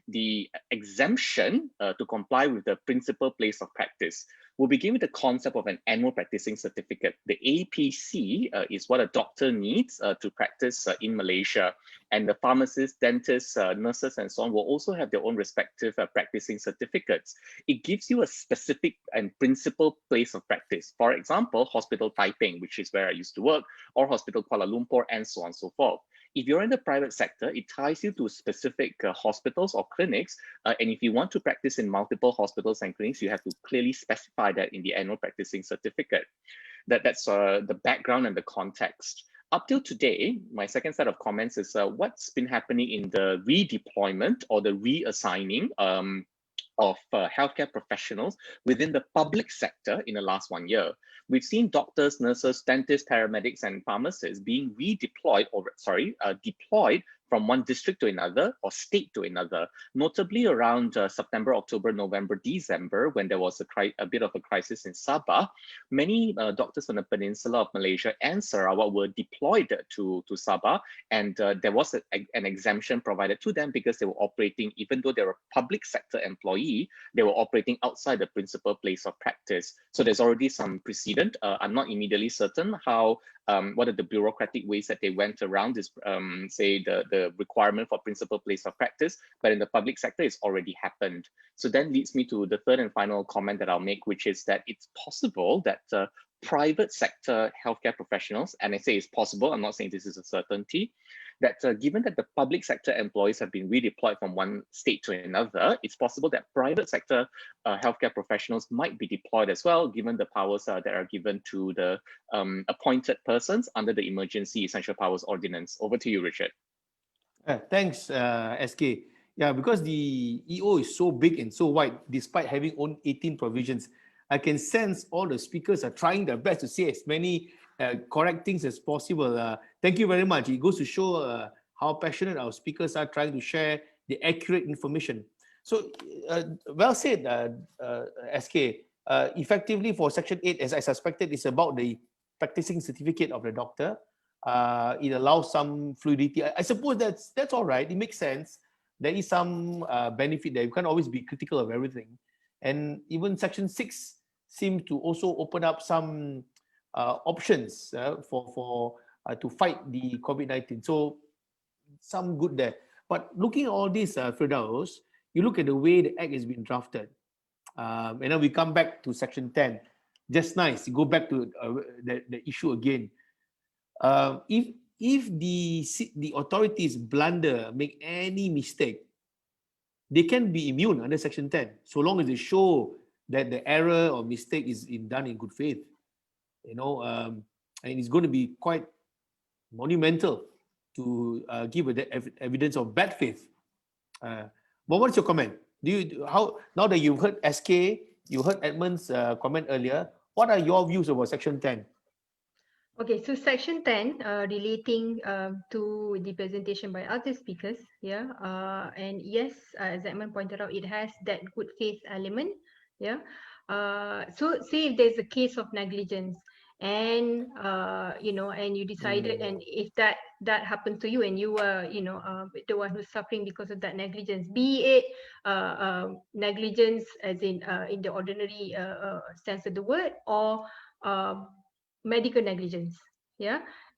the exemption to comply with the principal place of practice. We'll begin with the concept of an annual practicing certificate. The APC is what a doctor needs to practice in Malaysia, and the pharmacists, dentists, nurses, and so on will also have their own respective practicing certificates. It gives you a specific and principal place of practice. For example, Hospital Taiping, which is where I used to work, or Hospital Kuala Lumpur, and so on and so forth. If you're in the private sector, it ties you to specific hospitals or clinics. And if you want to practice in multiple hospitals and clinics, you have to clearly specify that in the annual practicing certificate. That's the background and the context. Up till today, my second set of comments is what's been happening in the redeployment or the reassigning of healthcare professionals within the public sector in the last 1 year. We've seen doctors, nurses, dentists, paramedics, and pharmacists being redeployed, deployed from one district to another or state to another, notably around September, October, November, December, when there was a bit of a crisis in Sabah. Many doctors on the peninsula of Malaysia and Sarawak were deployed to Sabah, and there was an exemption provided to them because they were operating, even though they were a public sector employee, they were operating outside the principal place of practice. So there's already some precedent. I'm not immediately certain how what are the bureaucratic ways that they went around this, say the requirement for principal place of practice, but in the public sector, it's already happened. So then leads me to the third and final comment that I'll make, which is that it's possible that private sector healthcare professionals, and I say it's possible, I'm not saying this is a certainty, that given that the public sector employees have been redeployed from one state to another, it's possible that private sector healthcare professionals might be deployed as well, given the powers that are given to the appointed persons under the Emergency Essential Powers Ordinance. Over to you, Richard. Thanks, SK. Yeah, because the EO is so big and so wide, despite having only 18 provisions, I can sense all the speakers are trying their best to say as many correct things as possible. Thank you very much. It goes to show how passionate our speakers are trying to share the accurate information. So, well said, SK. Effectively for Section 8, as I suspected, it's about the practicing certificate of the doctor. It allows some fluidity. I suppose that's all right. It makes sense. There is some benefit there. You can't always be critical of everything. And even Section 6 seems to also open up some options to fight the COVID-19. So some good there. But looking at all this, Firdaus, you look at the way the Act has been drafted. And then we come back to Section 10. Just nice. You go back to the issue again. If the authorities blunder, make any mistake, they can be immune under Section 10, so long as they show that the error or mistake is done in good faith. And it's going to be quite monumental to give evidence of bad faith. But what's your comment? Now that you've heard SK, you heard Edmund's comment earlier, what are your views about Section 10? Okay, so Section 10 relating to the presentation by other speakers, and yes, as Edmund pointed out, it has that good faith element, so say if there's a case of negligence and and you decided, and if that happened to you and you were the one who's suffering because of that negligence, be it negligence as in the ordinary sense of the word, or medical negligence,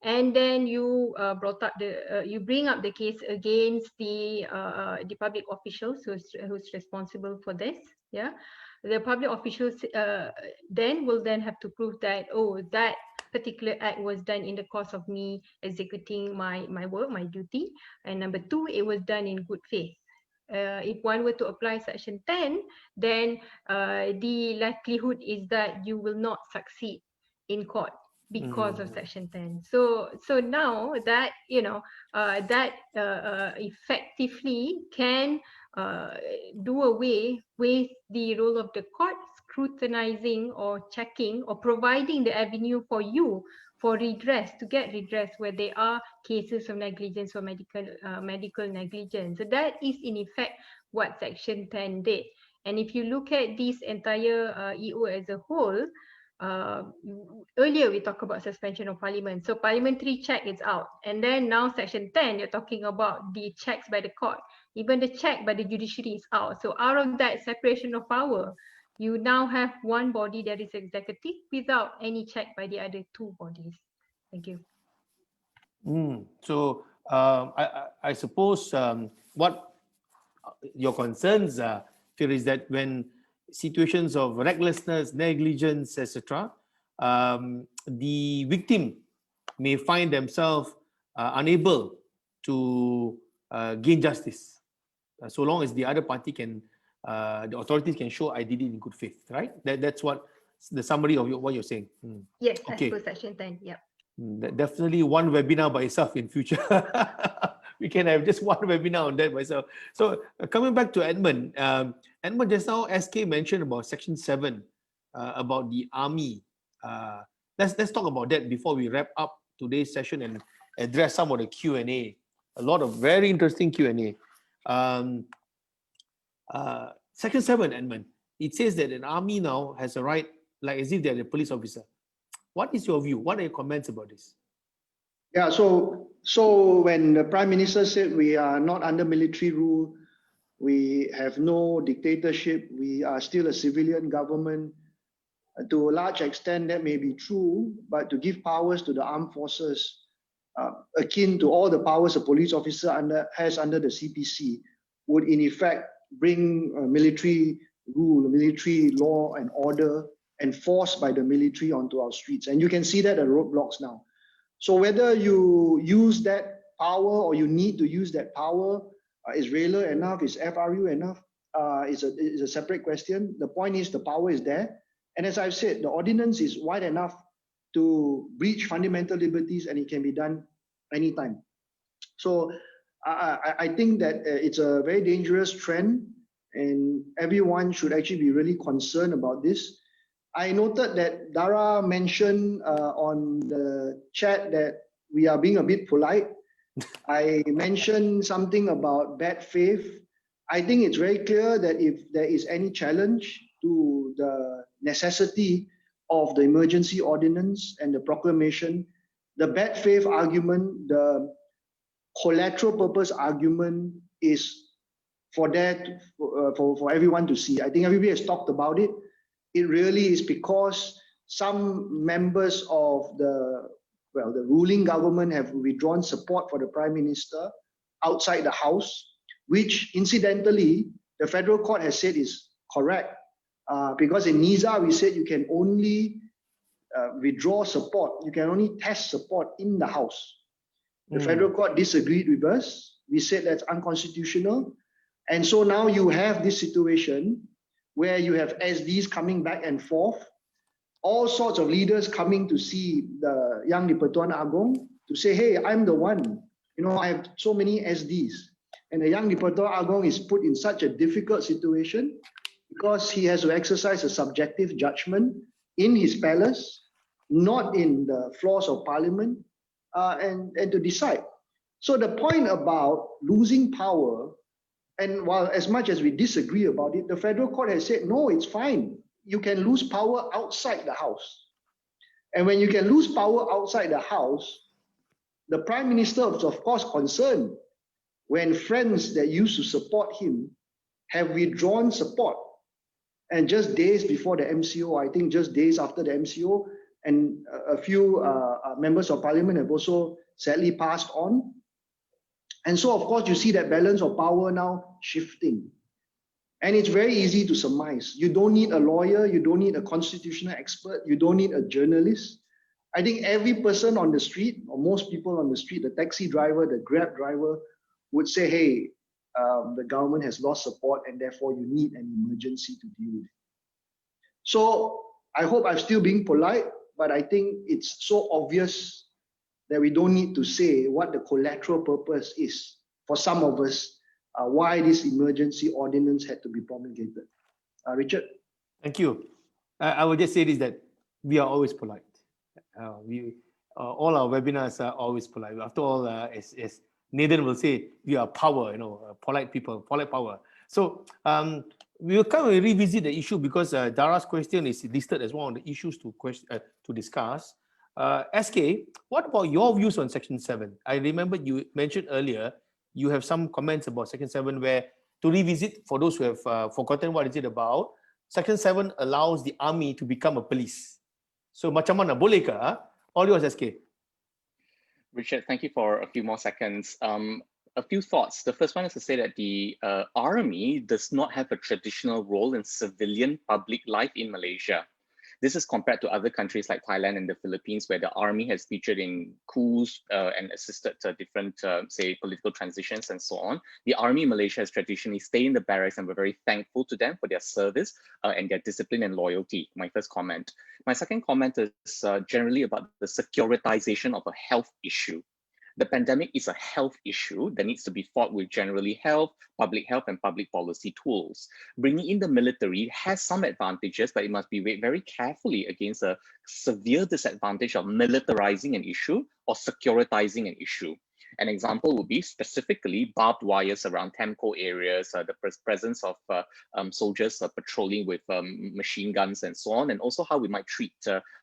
and then you brought up you bring up the case against the public officials who's responsible for this, the public officials then will have to prove that, oh, that particular act was done in the course of me executing my work, my duty, and number two, it was done in good faith. If one were to apply Section 10, then the likelihood is that you will not succeed in court because of Section 10. So now that that effectively can do away with the role of the court scrutinizing or checking or providing the avenue for you for redress, to get redress where there are cases of negligence or medical negligence. So that is in effect what Section 10 did. And if you look at this entire EO as a whole, earlier we talked about suspension of parliament, so parliamentary check is out, and then now Section 10 you're talking about the checks by the court, even the check by the judiciary is out. So out of that separation of power, you now have one body that is executive without any check by the other two bodies. Thank you. So I suppose what your concerns are, Phil, is that when situations of recklessness, negligence, etc., the victim may find themselves unable to gain justice, so long as the other party can, the authorities can show I did it in good faith, right? That's what the summary of what you're saying. Yes, okay. as per Section 10, yeah. Definitely one webinar by itself in future. We can have just one webinar on that by itself. So coming back to Edmund, Edmund, just now SK mentioned about Section 7, about the army. Let's talk about that before we wrap up today's session and address some of the Q&A. A lot of very interesting Q&A. Section 7, Edmund, it says that an army now has a right, like as if they're a police officer. What is your view? What are your comments about this? Yeah, so when the Prime Minister said we are not under military rule, we have no dictatorship, we are still a civilian government, to a large extent that may be true, but to give powers to the armed forces akin to all the powers a police officer has under the CPC would in effect bring military rule, military law and order enforced by the military onto our streets. And you can see that at roadblocks now. So whether you use that power or you need to use that power, is RAILA enough, is FRU enough, is a separate question. The point is the power is there. And as I've said, the ordinance is wide enough to breach fundamental liberties, and it can be done anytime. So I think that it's a very dangerous trend, and everyone should actually be really concerned about this. I noted that Dara mentioned on the chat that we are being a bit polite. I mentioned something about bad faith. I think it's very clear that if there is any challenge to the necessity of the emergency ordinance and the proclamation, the bad faith argument, the collateral purpose argument is for everyone to see. I think everybody has talked about it. It really is because some members of the ruling government have withdrawn support for the Prime Minister outside the House, which incidentally, the Federal Court has said is correct. Because in NISA, we said you can only withdraw support, you can only test support in the House. The Federal Court disagreed with us. We said that's unconstitutional. And so now you have this situation where you have SDs coming back and forth, all sorts of leaders coming to see the Yang di-Pertuan Agong to say, hey, I'm the one. I have so many SDs. And the Yang di-Pertuan Agong is put in such a difficult situation because he has to exercise a subjective judgment in his palace, not in the floors of Parliament, and to decide. So the point about losing power, and while as much as we disagree about it, the Federal Court has said, no, it's fine. You can lose power outside the House. And when you can lose power outside the House, the Prime Minister is of course concerned when friends that used to support him have withdrawn support. And just days before the MCO, I think just days after the MCO, and a few members of Parliament have also sadly passed on. And so, of course, you see that balance of power now shifting. And it's very easy to surmise. You don't need a lawyer, you don't need a constitutional expert, you don't need a journalist. I think every person on the street, or most people on the street, the taxi driver, the Grab driver, would say, hey, the government has lost support and therefore you need an emergency to deal with it. So I hope I'm still being polite, but I think it's so obvious that we don't need to say what the collateral purpose is for some of us, why this emergency ordinance had to be promulgated. Richard? Thank you. I would just say this, that we are always polite. All our webinars are always polite. After all, as Nathan will say, we are power, polite people, polite power. So we will come and revisit the issue because Dara's question is listed as one of the issues to discuss. SK, what about your views on Section 7? I remember you mentioned earlier, you have some comments about Section 7 where, to revisit, for those who have forgotten what is it about, Section 7 allows the army to become a police. So macam mana, boleh ke? All yours, SK. Richard, thank you for a few more seconds. A few thoughts. The first one is to say that the army does not have a traditional role in civilian public life in Malaysia. This is compared to other countries like Thailand and the Philippines, where the army has featured in coups and assisted different, say, political transitions and so on. The army in Malaysia has traditionally stayed in the barracks, and we're very thankful to them for their service and their discipline and loyalty. My first comment. My second comment is generally about the securitization of a health issue. The pandemic is a health issue that needs to be fought with generally public health and public policy tools. Bringing in the military has some advantages, but it must be weighed very carefully against a severe disadvantage of militarizing an issue or securitizing an issue. An example would be specifically barbed wires around Temco areas, the presence of soldiers patrolling with machine guns and so on, and also how we might treat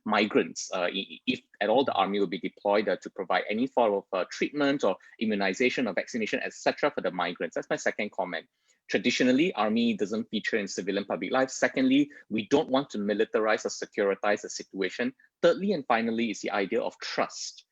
migrants, if at all the army will be deployed to provide any form of treatment or immunization or vaccination, etc. for the migrants. That's my second comment. Traditionally, army doesn't feature in civilian public life. Secondly, we don't want to militarize or securitize the situation. Thirdly, and finally, is the idea of trust.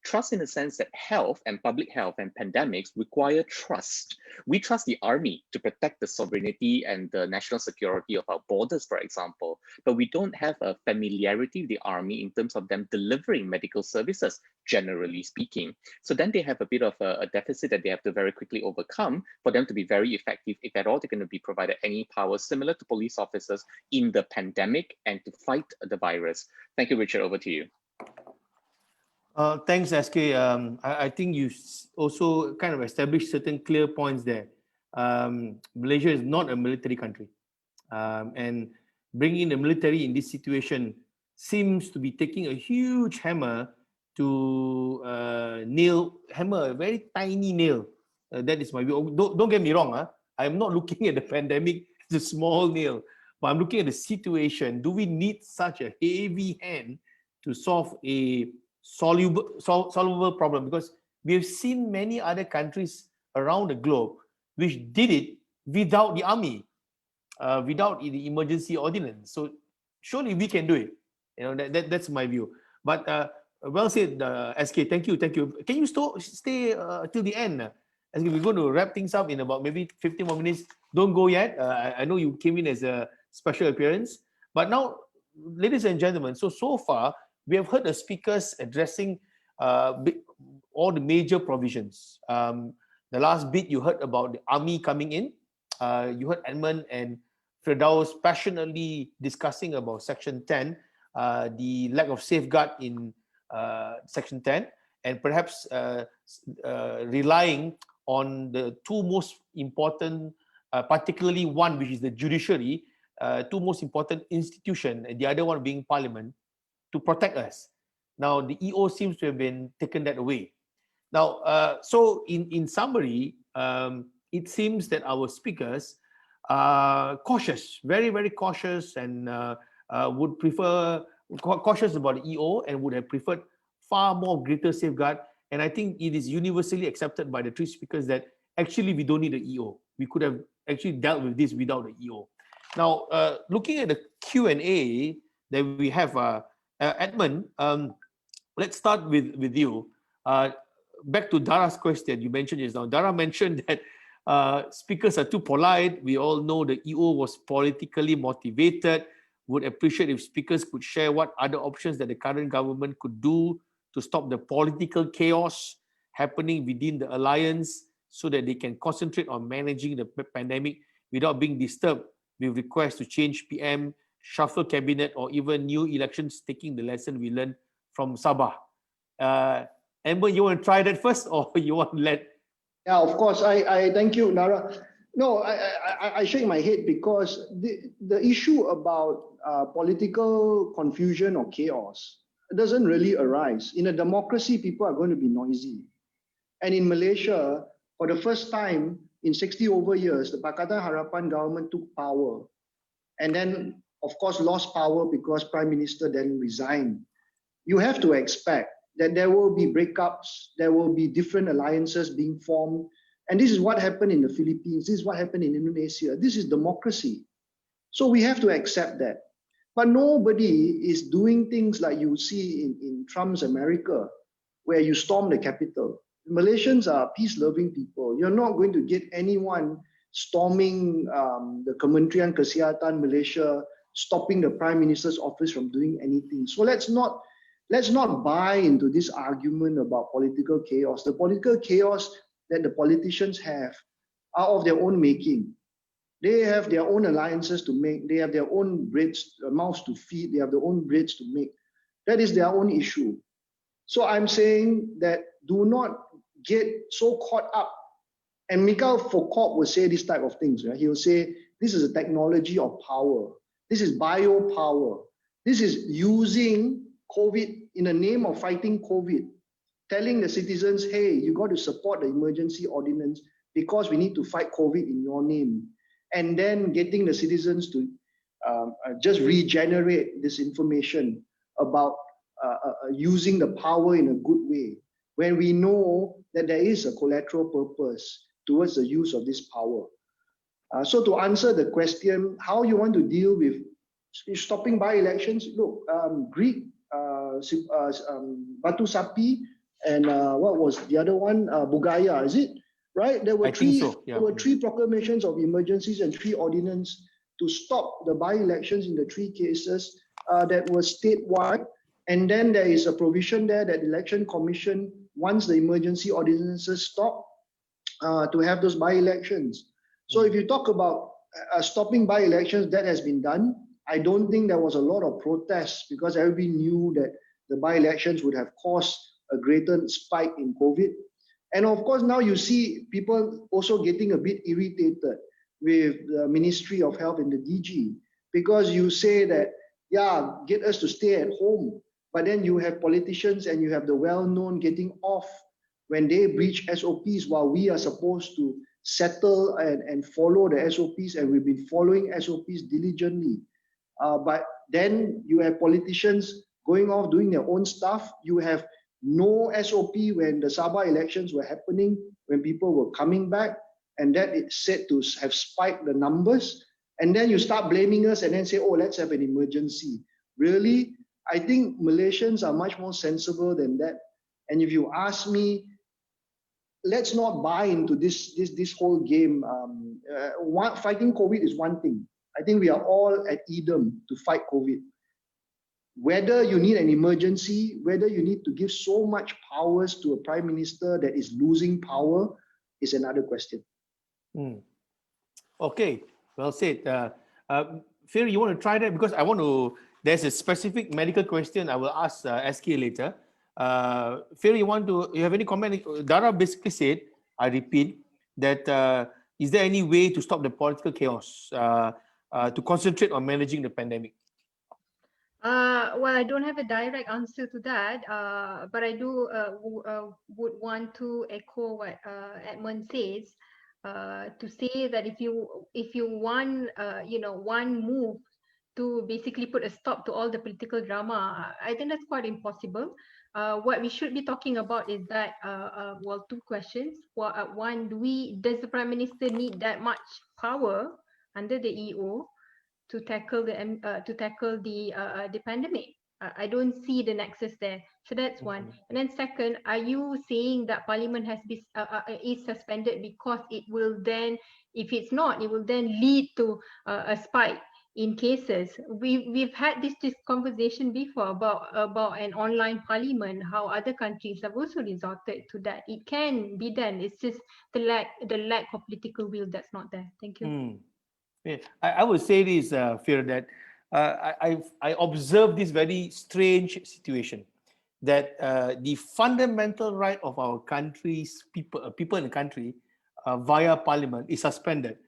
Trust in the sense that health and public health and pandemics require trust. We trust the army to protect the sovereignty and the national security of our borders, for example, but we don't have a familiarity with the army in terms of them delivering medical services, generally speaking. So then they have a bit of a deficit that they have to very quickly overcome for them to be very effective, if at all they're going to be provided any powers similar to police officers in the pandemic and to fight the virus. Thank you, Richard. Over to you. Thanks, SK. I think you also kind of established certain clear points there. Malaysia is not a military country. And bringing the military in this situation seems to be taking a huge hammer to hammer a very tiny nail. That is my view. Don't get me wrong. I'm not looking at the pandemic as a small nail, but I'm looking at the situation. Do we need such a heavy hand to solve a solvable problem? Because we have seen many other countries around the globe which did it without the army, without the emergency ordinance. So surely we can do it. That's my view. But well said, SK. Thank you. Can you stay till the end? SK, we're going to wrap things up in about maybe 15 more minutes. Don't go yet. I know you came in as a special appearance. But now, ladies and gentlemen, so far, we have heard the speakers addressing all the major provisions. The last bit you heard about the army coming in. You heard Edmund and Firdaus passionately discussing about Section 10, the lack of safeguard in Section 10, and perhaps relying on the two most important, particularly one which is the judiciary, two most important institution, and the other one being Parliament, to protect us. Now, the EO seems to have been taken that away. Now, so in summary, it seems that our speakers are cautious, very, very cautious, and would prefer cautious about the EO and would have preferred far more greater safeguard. And I think it is universally accepted by the three speakers that actually we don't need the EO. We could have actually dealt with this without the EO. Now, looking at the Q&A that we have, Edmund, let's start with you. Back to Dara's question you mentioned just now. Dara mentioned that speakers are too polite. We all know the EO was politically motivated. Would appreciate if speakers could share what other options that the current government could do to stop the political chaos happening within the alliance so that they can concentrate on managing the pandemic without being disturbed with requests to change PM, shuffle cabinet, or even new elections, taking the lesson we learned from Sabah. Amber, you want to try that first, or you want to let? Yeah, of course. I thank you, Nara. No, I shake my head because the issue about political confusion or chaos doesn't really arise. In a democracy, people are going to be noisy. And in Malaysia, for the first time in 60 over years, the Pakatan Harapan government took power and then, of course, lost power because Prime Minister then resigned. You have to expect that there will be breakups, there will be different alliances being formed. And this is what happened in the Philippines, this is what happened in Indonesia. This is democracy. So we have to accept that. But nobody is doing things like you see in Trump's America, where you storm the Capitol. Malaysians are peace-loving people. You're not going to get anyone storming the Kementerian Kesihatan Malaysia, stopping the Prime Minister's office from doing anything. So let's not buy into this argument about political chaos. The political chaos that the politicians have are of their own making. They have their own alliances to make. They have their own mouths to feed. They have their own breads to make. That is their own issue. So I'm saying that do not get so caught up. And Mikhail Foucault will say this type of things. Right? He will say, this is a technology of power. This is biopower. This is using COVID in the name of fighting COVID, telling the citizens, hey, you got to support the emergency ordinance because we need to fight COVID in your name. And then getting the citizens to just regenerate this information about using the power in a good way, when we know that there is a collateral purpose towards the use of this power. So to answer the question, how you want to deal with stopping by-elections, look, Greek, Batu Sapi, and what was the other one? Bugaya, is it? Right? There were three proclamations of emergencies and 3 ordinances to stop the by-elections in the 3 cases that were statewide. And then there is a provision there that the Election Commission, once the emergency ordinances stop, to have those by-elections. So if you talk about stopping by-elections, that has been done. I don't think there was a lot of protests because everybody knew that the by-elections would have caused a greater spike in COVID. And of course, now you see people also getting a bit irritated with the Ministry of Health and the DG because you say that, yeah, get us to stay at home. But then you have politicians and you have the well-known getting off when they breach SOPs while we are supposed to settle and follow the SOPs, and we've been following SOPs diligently. But then you have politicians going off doing their own stuff. You have no SOP when the Sabah elections were happening, when people were coming back, and that is said to have spiked the numbers. And then you start blaming us and then say, oh, let's have an emergency. Really? I think Malaysians are much more sensible than that. And if you ask me, let's not buy into this whole game. Fighting COVID is one thing. I think we are all at Edom to fight COVID. Whether you need an emergency, whether you need to give so much powers to a prime minister that is losing power is another question. Okay, well said. Phil, you want to try that? Because I want to, there's a specific medical question I will ask SK later. Phil, you have any comment? Dara basically said, I repeat, that is there any way to stop the political chaos, to concentrate on managing the pandemic? Well, I don't have a direct answer to that, but I do would want to echo what Edmund says, to say that if you want one move to basically put a stop to all the political drama, I think that's quite impossible. What we should be talking about is that well, two questions. One, does the Prime Minister need that much power under the EO to tackle the pandemic? I don't see the nexus there. So that's one. And then second, are you saying that Parliament has been is suspended because it will then, if it's not, it will then lead to a spike in cases? We've had this conversation before about an online parliament, how other countries have also resorted to that. It can be done. It's just the lack of political will that's not there. Thank you. Yeah, I would say this, Fear, that I observed this very strange situation, that the fundamental right of our country's people in the country via parliament is suspended.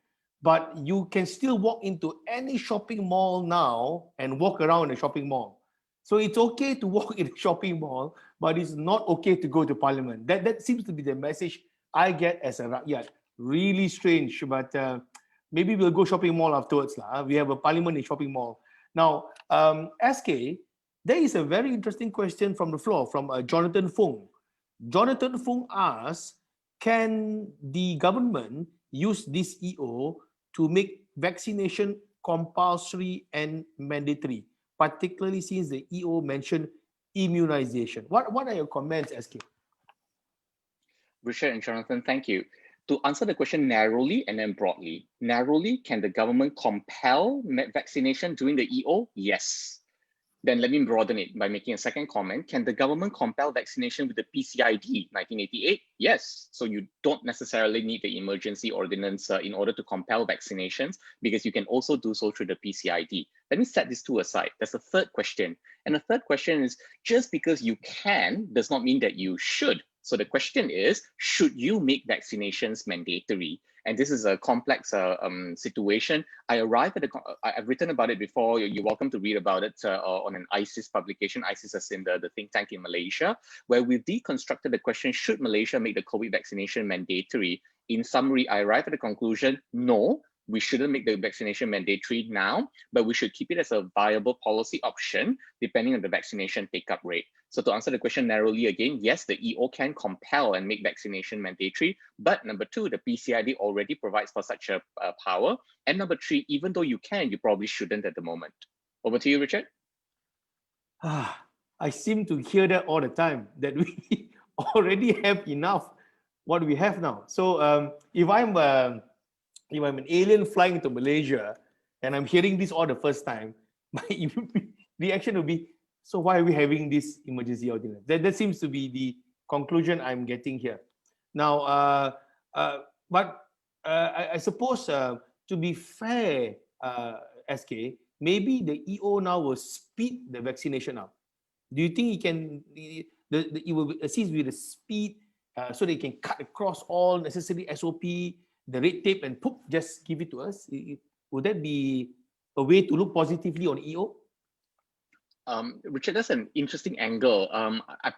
But you can still walk into any shopping mall now and walk around the shopping mall. So it's okay to walk in a shopping mall, but it's not okay to go to parliament. That seems to be the message I get as a Rakyat. Really strange, but maybe we'll go shopping mall afterwards. We have a parliament in shopping mall. Now, SK, there is a very interesting question from the floor from Jonathan Fung. Jonathan Fung asks, can the government use this EO to make vaccination compulsory and mandatory, particularly since the EO mentioned immunization? What are your comments, SK? Richard and Jonathan, thank you. To answer the question narrowly and then broadly. Narrowly, can the government compel vaccination during the EO? Yes. Then let me broaden it by making a second comment. Can the government compel vaccination with the PCID 1988? Yes. So you don't necessarily need the emergency ordinance in order to compel vaccinations, because you can also do so through the PCID. Let me set these two aside. That's the third question. And the third question is, just because you can does not mean that you should. So the question is, should you make vaccinations mandatory? And this is a complex situation. I've written about it before. You're welcome to read about it on an ISIS publication. ISIS is in the think tank in Malaysia, where we've deconstructed the question, should Malaysia make the COVID vaccination mandatory? In summary, I arrived at the conclusion, no, we shouldn't make the vaccination mandatory now, but we should keep it as a viable policy option depending on the vaccination take-up rate. So to answer the question narrowly again, yes, the EO can compel and make vaccination mandatory, but number two, the PCID already provides for such a power. And number three, even though you can, you probably shouldn't at the moment. Over to you, Richard. I seem to hear that all the time, that we already have enough what we have now. So if I'm an alien flying to Malaysia and I'm hearing this all the first time, my reaction would be, so why are we having this emergency ordinance? That seems to be the conclusion I'm getting here. Now, I suppose to be fair, SK, maybe the EO now will speed the vaccination up. Do you think it will assist with the speed so they can cut across all necessary SOP, the red tape, and poof, just give it to us? Would that be a way to look positively on EO? Richard, that's an interesting angle. I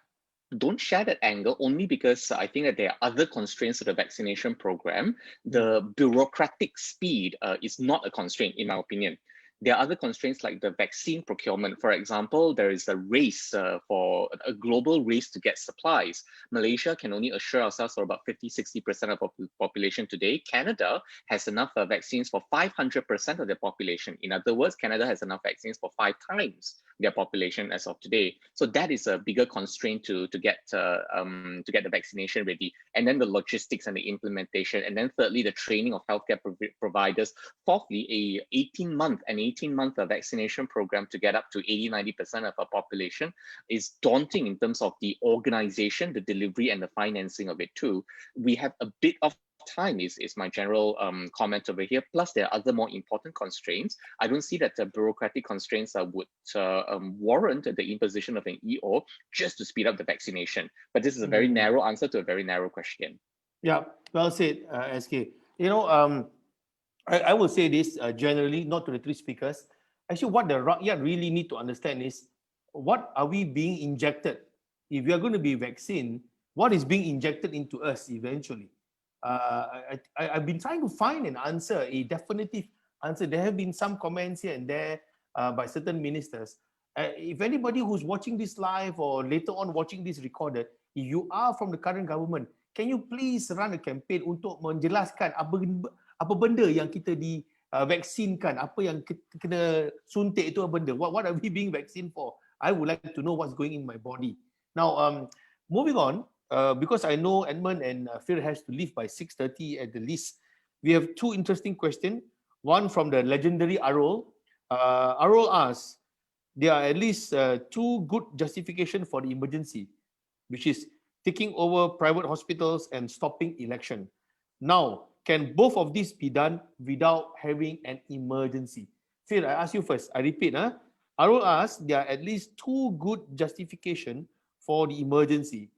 don't share that angle only because I think that there are other constraints to the vaccination program. The bureaucratic speed is not a constraint, in my opinion. There are other constraints like the vaccine procurement. For example, there is a race for a global race to get supplies. Malaysia can only assure ourselves for about 50-60% of the population today. Canada has enough vaccines for 500% of their population. In other words, Canada has enough vaccines for 5 times their population as of today. So that is a bigger constraint to get the vaccination ready. And then the logistics and the implementation. And then thirdly, the training of healthcare providers. Fourthly, a 18-month vaccination program to get up to 80-90% of our population is daunting in terms of the organization, the delivery, and the financing of it too. We have a bit of time is my general comment over here. Plus, there are other more important constraints. I don't see that the bureaucratic constraints would warrant the imposition of an EO just to speed up the vaccination. But this is a very narrow answer to a very narrow question. Yeah, well said, SK. You know, I will say this generally, not to the 3 speakers. Actually, what the Rakyat really need to understand is, what are we being injected? If we are going to be vaccine, what is being injected into us eventually? I've been trying to find an answer, a definitive answer. There have been some comments here and there by certain ministers. If anybody who's watching this live or later on watching this recorded, if you are from the current government, can you please run a campaign untuk menjelaskan apa benda yang kita di vaksinkan, apa yang kena suntik itu apa benda? What are we being vaccinated for? I would like to know what's going in my body. Now, moving on, because I know Edmund and Phil has to leave by 6:30 at the least, we have 2 interesting questions. One from the legendary Arul. Arul asks, there are at least 2 good justifications for the emergency, which is taking over private hospitals and stopping election. Now, can both of these be done without having an emergency? Phil, I ask you first. I repeat, Arul asks, there are at least 2 good justifications for the emergency,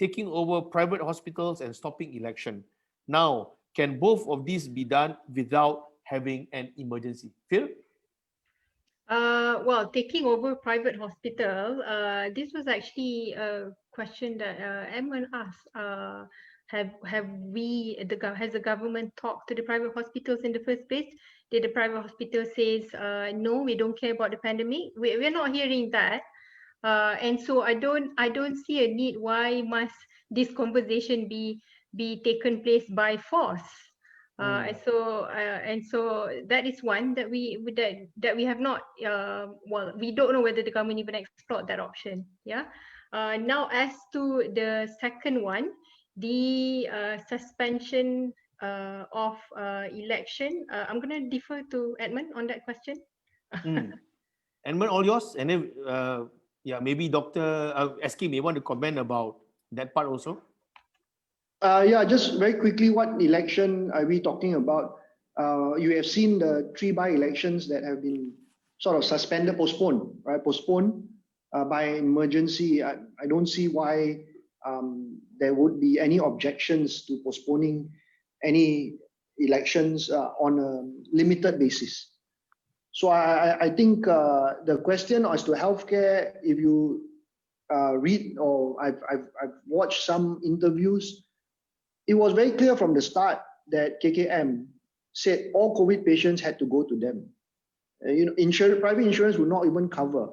taking over private hospitals and stopping election. Now, can both of these be done without having an emergency? Phil? Well, taking over private hospital, this was actually a question that Edmund asked. Has the government talked to the private hospitals in the first place? Did the private hospital says no, we don't care about the pandemic? We're not hearing that, and so I don't see a need why must this conversation be taken place by force. And so that is one that we have not well, we don't know whether the government even explored that option. Yeah. Now, as to the second one, the suspension of election, I'm going to defer to Edmund on that question. Edmund, all yours, and then yeah, maybe Dr. SK may want to comment about that part also. Yeah, just very quickly, what election are we talking about? You have seen the 3 by-elections that have been sort of suspended, postponed, right? Postponed by emergency. I don't see why there would be any objections to postponing any elections on a limited basis. So I think the question as to healthcare, if you read, or I've watched some interviews, it was very clear from the start that KKM said all COVID patients had to go to them. Private insurance would not even cover.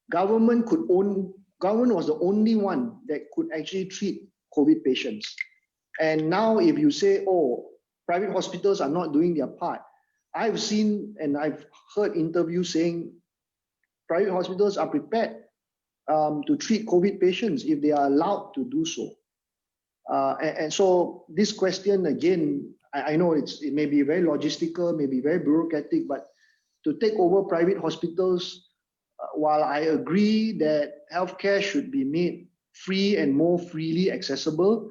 Government was the only one that could actually treat COVID patients. And now if you say, oh, private hospitals are not doing their part, I've seen and I've heard interviews saying private hospitals are prepared to treat COVID patients if they are allowed to do so. And so this question, again, I know it may be very logistical, maybe very bureaucratic, but to take over private hospitals, while I agree that healthcare should be made free and more freely accessible,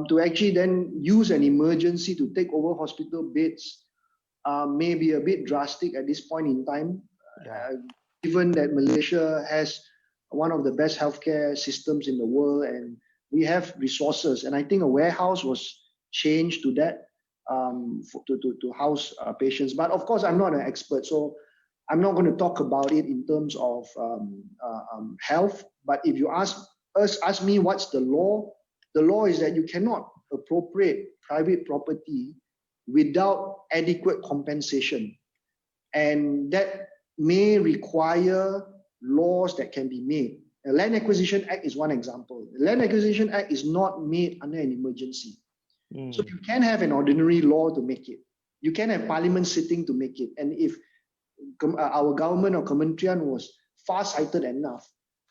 to actually then use an emergency to take over hospital beds may be a bit drastic at this point in time, given that Malaysia has one of the best healthcare systems in the world and we have resources. And I think a warehouse was changed to that to house patients. But of course, I'm not an expert, so I'm not going to talk about it in terms of health, but if you ask me what's the law is that you cannot appropriate private property without adequate compensation. And that may require laws that can be made. The Land Acquisition Act is one example. The Land Acquisition Act is not made under an emergency. So you can have an ordinary law to make it. You can have parliament sitting to make it. And if our government or Kementerian was far-sighted enough,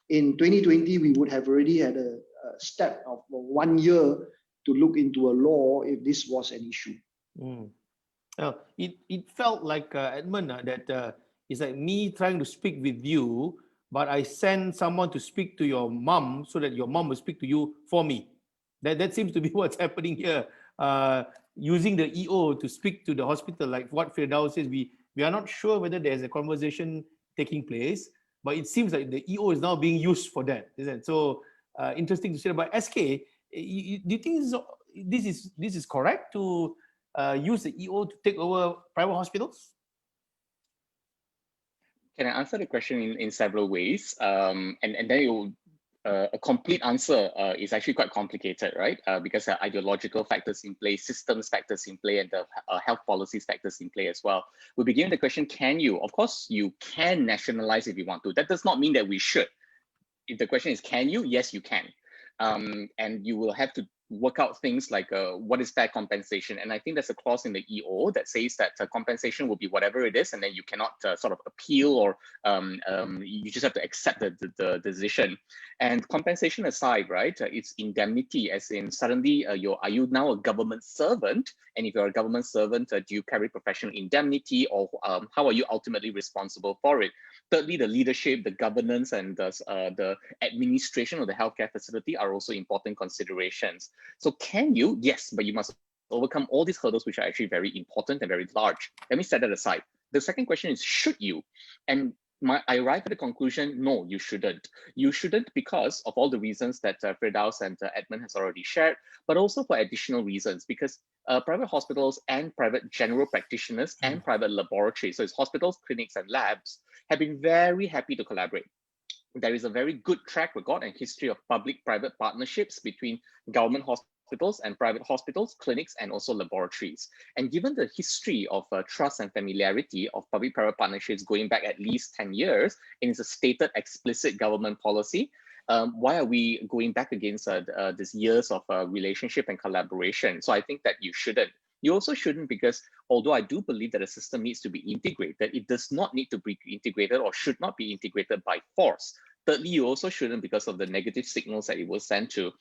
in 2020, we would have already had a step of 1 year to look into a law if this was an issue. It felt like, Edmund, that it's like me trying to speak with you, but I send someone to speak to your mom so that your mom will speak to you for me. That seems to be what's happening here. Using the EO to speak to the hospital, like what Firdaus says, we are not sure whether there's a conversation taking place, but it seems like the EO is now being used for that, isn't it? So interesting to see. But SK, do you think this is correct to use the EO to take over private hospitals? Can I answer the question in several ways? And then it will, a complete answer is actually quite complicated, right? Because there are ideological factors in play, systems factors in play, and the health policies factors in play as well. We begin with the question, can you? Of course, you can nationalize if you want to. That does not mean that we should. If the question is, can you? Yes, you can. And you will have to work out things like what is fair compensation. And I think there's a clause in the EO that says that compensation will be whatever it is, and then you cannot sort of appeal, or you just have to accept the decision. And compensation aside, right, it's indemnity, as in suddenly are you now a government servant? And if you're a government servant, do you carry professional indemnity, or how are you ultimately responsible for it? Thirdly, the leadership, the governance, and the administration of the healthcare facility are also important considerations. So can you? Yes, but you must overcome all these hurdles, which are actually very important and very large. Let me set that aside. The second question is, should you? And I arrive at the conclusion, no, you shouldn't. You shouldn't because of all the reasons that Firdaus and Edmund has already shared, but also for additional reasons, because private hospitals and private general practitioners and private laboratories, so it's hospitals, clinics, and labs, have been very happy to collaborate. There is a very good track record and history of public-private partnerships between government hospitals and private hospitals, clinics, and also laboratories. And given the history of trust and familiarity of public-private partnerships going back at least 10 years, and it's a stated explicit government policy, why are we going back against these years of relationship and collaboration? So I think that you shouldn't. You also shouldn't, because although I do believe that a system needs to be integrated, it does not need to be integrated or should not be integrated by force. Thirdly, you also shouldn't because of the negative signals that it will send to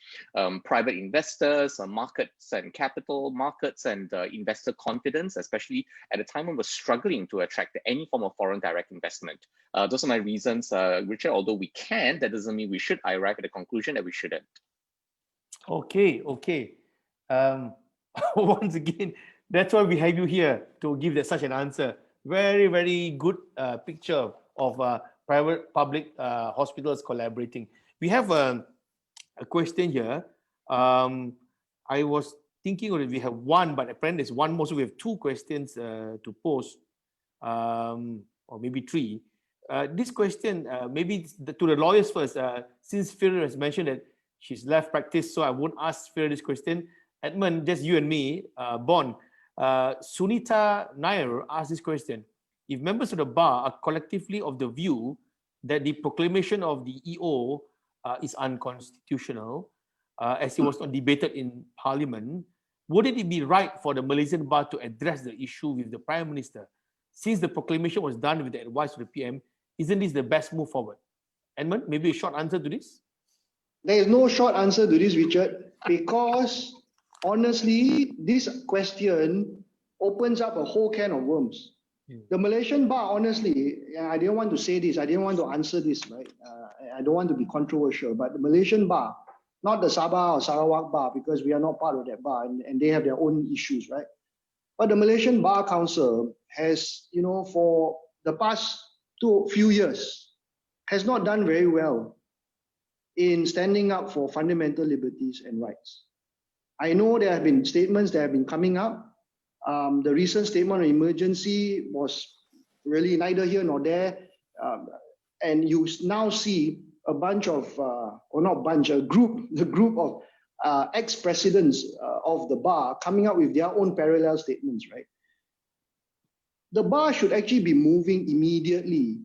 private investors, markets and capital markets, and investor confidence, especially at a time when we're struggling to attract any form of foreign direct investment. Those are my reasons, Richard. Although we can, that doesn't mean we should. I arrive at the conclusion that we shouldn't. Okay. Once again, that's why we have you here, to give such an answer. Very, very good picture of private-public hospitals collaborating. We have a question here. I was thinking we have one, but apparently there's one more, so we have two questions to pose, or maybe three. This question, maybe to the lawyers first, since Firdaus has mentioned that she's left practice, so I won't ask Firdaus this question. Edmund, just you and me, Bon. Sunita Nair asked this question. If members of the bar are collectively of the view that the proclamation of the EO is unconstitutional, as it was not debated in Parliament, wouldn't it be right for the Malaysian bar to address the issue with the Prime Minister? Since the proclamation was done with the advice of the PM, isn't this the best move forward? Edmund, maybe a short answer to this? There is no short answer to this, Richard, because honestly, this question opens up a whole can of worms. The Malaysian bar, honestly, I didn't want to say this, I didn't want to answer this, right? I don't want to be controversial, but the Malaysian bar, not the Sabah or Sarawak bar, because we are not part of that bar, and they have their own issues, right? But the Malaysian Bar Council has, for the past few years, has not done very well in standing up for fundamental liberties and rights. I know there have been statements that have been coming up. The recent statement of emergency was really neither here nor there. And you now see a bunch of, or not bunch, the group of ex-presidents of the bar coming up with their own parallel statements, right? The bar should actually be moving immediately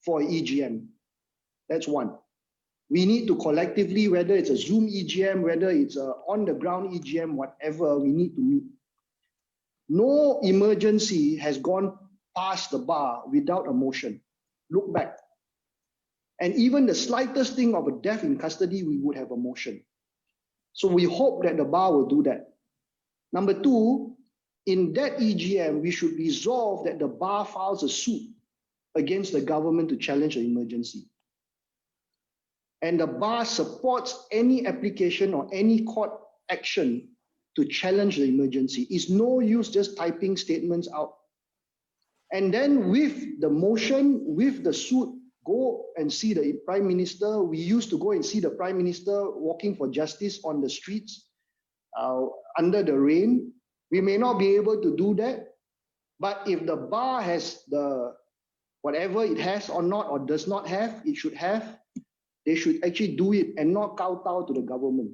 for EGM. That's one. We need to collectively, whether it's a Zoom EGM, whether it's a on-the-ground EGM, whatever, we need to meet. No emergency has gone past the bar without a motion. Look back. And even the slightest thing of a death in custody, we would have a motion. So we hope that the bar will do that. Number two, in that EGM, we should resolve that the bar files a suit against the government to challenge the emergency. And the bar supports any application or any court action to challenge the emergency. It's no use just typing statements out. And then with the motion, with the suit, go and see the Prime Minister. We used to go and see the Prime Minister walking for justice on the streets under the rain. We may not be able to do that, but if the bar has the whatever it has or not or does not have, it should have, they should actually do it and not kowtow to the government.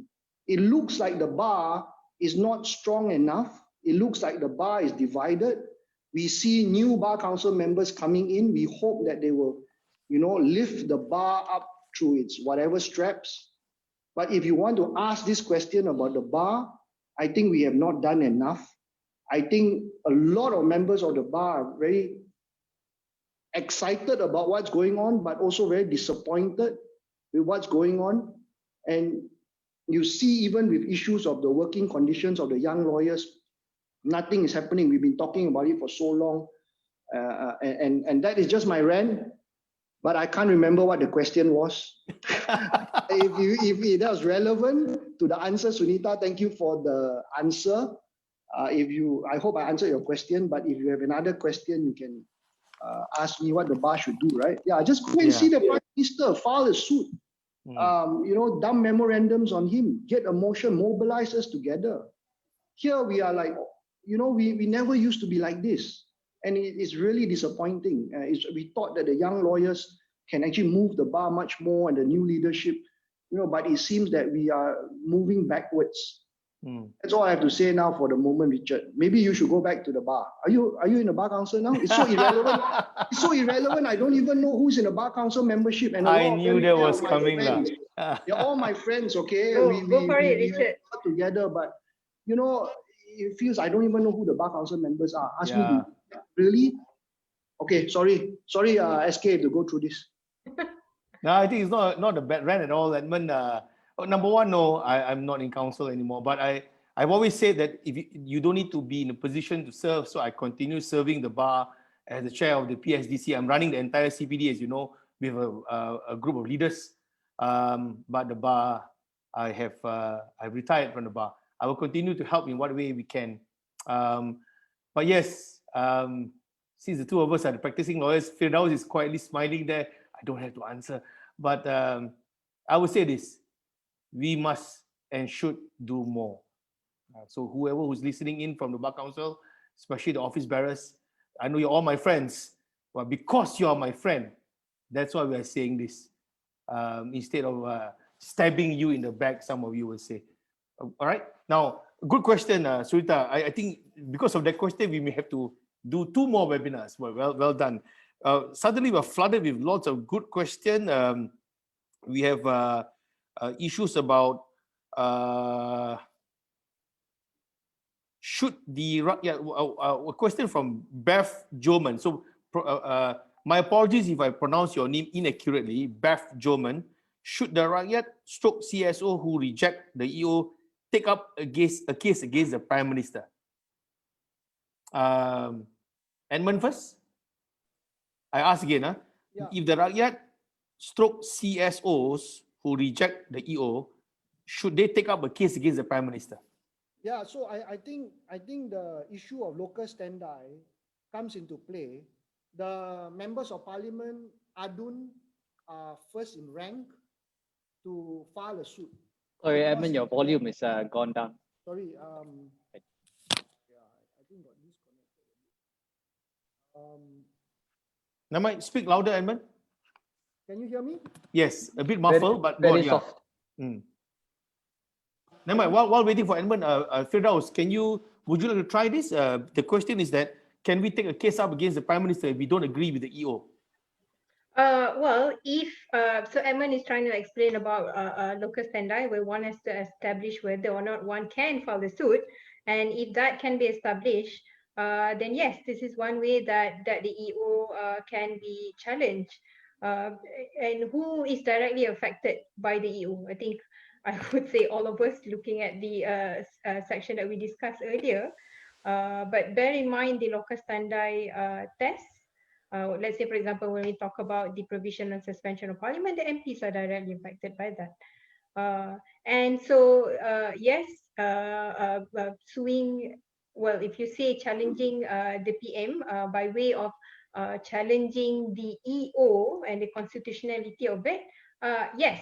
It looks like the bar is not strong enough. It looks like the bar is divided. We see new bar council members coming in. We hope that they will, lift the bar up through its whatever straps. But if you want to ask this question about the bar, I think we have not done enough. I think a lot of members of the bar are very excited about what's going on, but also very disappointed with what's going on. And you see, even with issues of the working conditions of the young lawyers, nothing is happening. We've been talking about it for so long. And that is just my rant, but I can't remember what the question was. If that was relevant to the answer, Sunita, thank you for the answer. I hope I answered your question, but if you have another question, you can ask me what the bar should do, right? Yeah, just go and see the Prime Minister, file a suit, dump memorandums on him, get a motion, mobilize us together. Here we are like, we never used to be like this. And it's really disappointing. We thought that the young lawyers can actually move the bar much more and the new leadership, but it seems that we are moving backwards. That's all I have to say now for the moment, Richard. Maybe you should go back to the bar. Are you in the bar council now? It's so irrelevant. It's so irrelevant. I don't even know who's in the bar council membership. And I knew that was coming. They're all my friends, okay? Go for it, Richard. Work together, but it feels I don't even know who the bar council members are. Ask me, really? Okay, sorry, SK, to go through this. No, I think it's not a bad rant at all, Edmund. Number one, no, I'm not in council anymore. But I've always said that if you don't need to be in a position to serve, so I continue serving the bar as the chair of the PSDC. I'm running the entire CPD, as you know, with a group of leaders. But the bar, I've retired from the bar. I will continue to help in what way we can. But yes, since the two of us are the practicing lawyers, Firdaus is quietly smiling there. I don't have to answer. But I would say this. We must and should do more. So whoever who's listening in from the Bar Council, especially the office bearers, I know you're all my friends. Well, because you are my friend, that's why we are saying this. Instead of stabbing you in the back, some of you will say. All right. Now, good question, Surita. I think because of that question, we may have to do 2 more webinars. Well done. Suddenly, we're flooded with lots of good questions. We have issues about should the a question from Beth Joman. So my apologies if I pronounce your name inaccurately. Beth Joman. Should the Rakyat stroke CSO who reject the EO take up a case against the Prime Minister? Edmund first. I ask again. If the Rakyat stroke CSOs who reject the EO, should they take up a case against the Prime Minister? Yeah, so I think the issue of locus standi comes into play. The members of parliament, Adun, are first in rank to file a suit. Sorry, Edmund, your volume is gone down. Sorry, I think got disconnected. Nama, speak louder, Edmund. Can you hear me? Yes, a bit muffled, but go on, very yeah. soft. Never mind. While waiting for Edmund, Firdaus, would you like to try this? The question is that, can we take a case up against the Prime Minister if we don't agree with the EO? Well, if so, Edmund is trying to explain about locus standi, where one has to establish whether or not one can file the suit, and if that can be established, then yes, this is one way that the EO can be challenged. And who is directly affected by the EO? I think I would say all of us, looking at the section that we discussed earlier. But bear in mind the locus standi test. Let's say, for example, when we talk about the provision and suspension of parliament, the MPs are directly affected by that. And so, yes, suing, well, if you say challenging the PM by way of challenging the EO and the constitutionality of it, yes,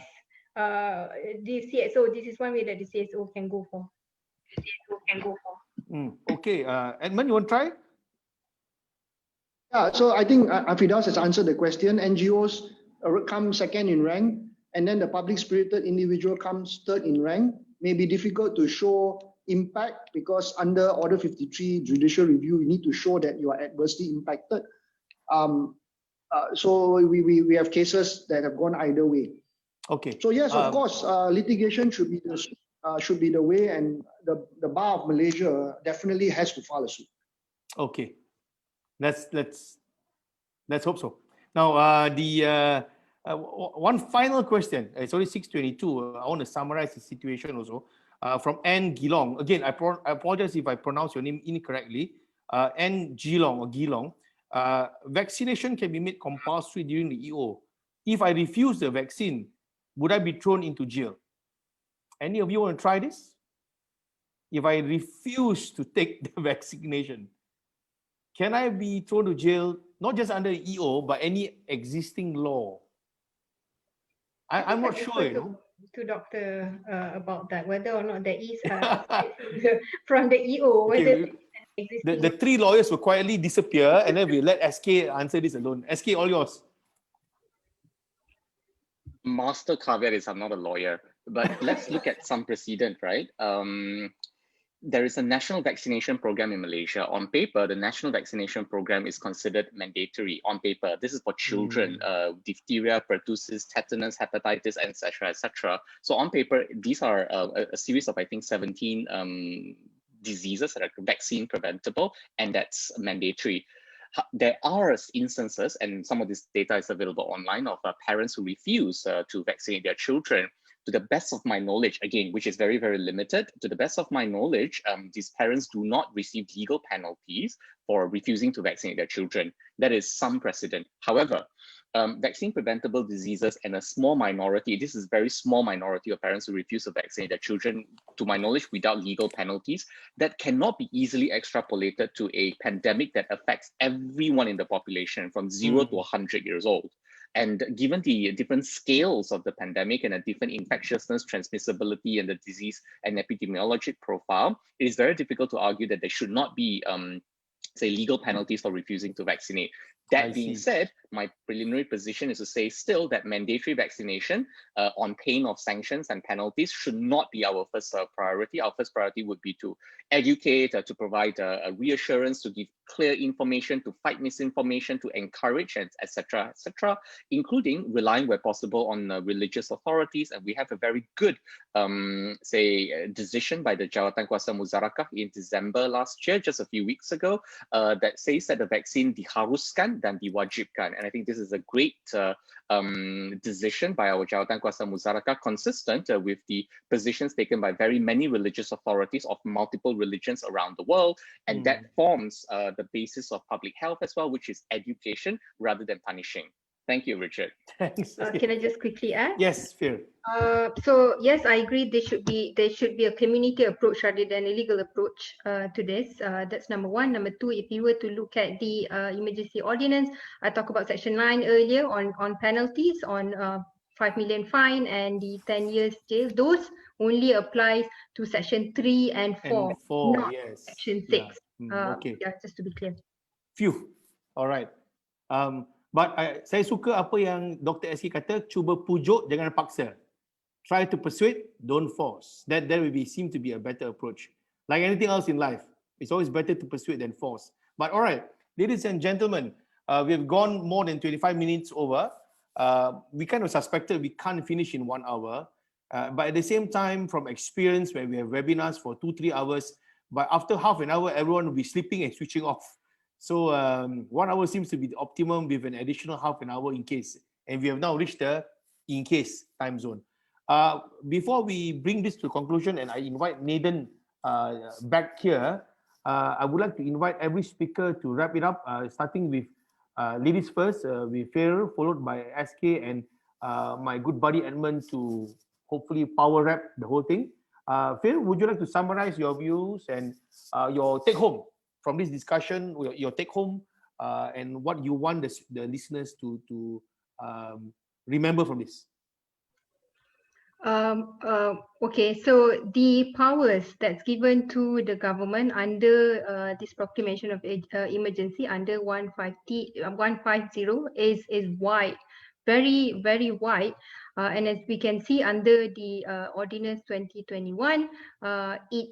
the CSO, this is one way that the CSO can go for. Okay, Edmund, you want to try? Yeah, so I think Firdaus has answered the question. NGOs come second in rank, and then the public-spirited individual comes third in rank. May be difficult to show impact because under Order 53 judicial review, you need to show that you are adversely impacted. So we have cases that have gone either way. Okay. So yes, of course, litigation should be the way, and the Bar of Malaysia definitely has to file a suit. Okay. Let's hope so. Now, the one final question. It's only 6:22. I want to summarize the situation also. From N Gilong. Again, I apologize if I pronounce your name incorrectly. N Gilong or Gilong. Vaccination can be made compulsory during the EO. If I refuse the vaccine, would I be thrown into jail? Any of you want to try this? If I refuse to take the vaccination, can I be thrown to jail, not just under EO, but any existing law? I'm not sure, you know. To Doctor about that, whether or not there is from the EO, whether okay, the three lawyers will quietly disappear, and then we let SK answer this alone. SK, all yours. Master caveat is I'm not a lawyer, but let's look at some precedent, right? There is a national vaccination program in Malaysia. On paper, the national vaccination program is considered mandatory. On paper, this is for children, diphtheria, pertussis, tetanus, hepatitis, etc., etc. So on paper, these are a series of, I think, 17 diseases that are vaccine preventable, and that's mandatory. There are instances, and some of this data is available online, of parents who refuse to vaccinate their children. To the best of my knowledge, again, which is very, very limited, to the best of my knowledge, these parents do not receive legal penalties for refusing to vaccinate their children. That is some precedent. However, vaccine preventable diseases and a small minority, this is very small minority of parents who refuse to vaccinate their children, to my knowledge, without legal penalties, that cannot be easily extrapolated to a pandemic that affects everyone in the population from 0 to 100 years old. And given the different scales of the pandemic and the different infectiousness, transmissibility, and the disease and epidemiologic profile, it is very difficult to argue that there should not be, say, legal penalties for refusing to vaccinate. That being said, my preliminary position is to say still that mandatory vaccination on pain of sanctions and penalties should not be our first priority. Our first priority would be to educate, to provide a reassurance, to give clear information, to fight misinformation, to encourage, etc., etc., including relying where possible on religious authorities. And we have a very good, say, decision by the Jawatan Kuasa Muzarakah in December last year, just a few weeks ago, that says that the vaccine diharuskan dan diwajibkan. And I think this is a great decision by our Jawatan Kuasa Muzarakah, consistent with the positions taken by very many religious authorities of multiple religions around the world. And that forms the basis of public health as well, which is education rather than punishing. Thank you, Richard. Thanks. Can I just quickly add? Yes, Phil. So yes, I agree. There should be a community approach rather than a legal approach to this. That's number one. Number two, if you were to look at the emergency ordinance, I talked about section 9 earlier on penalties, on 5 million fine and the 10 years jail. Those only applies to section 3 and 4, not section 6. Okay. Yeah, just to be clear. Phew. All right. But saya suka apa yang Dr. SK kata, cuba pujuk, jangan paksa. Try to persuade, don't force. That will seem to be a better approach. Like anything else in life, it's always better to persuade than force. But all right, ladies and gentlemen, we've gone more than 25 minutes over. We kind of suspected we can't finish in 1 hour. But at the same time, from experience, when we have webinars for 2-3 hours, but after half an hour, everyone will be sleeping and switching off. So 1 hour seems to be the optimum with an additional half an hour in case. And we have now reached the in case time zone. Before we bring this to conclusion and I invite Nathan back here, I would like to invite every speaker to wrap it up, starting with ladies first, with Phil, followed by SK and my good buddy Edmund to hopefully power wrap the whole thing. Phil, would you like to summarize your views and your take home from this discussion, your take home and what you want the listeners to remember from this? Okay, so the powers that's given to the government under this proclamation of emergency under 150 is wide, very, very wide. And as we can see under the Ordinance 2021, it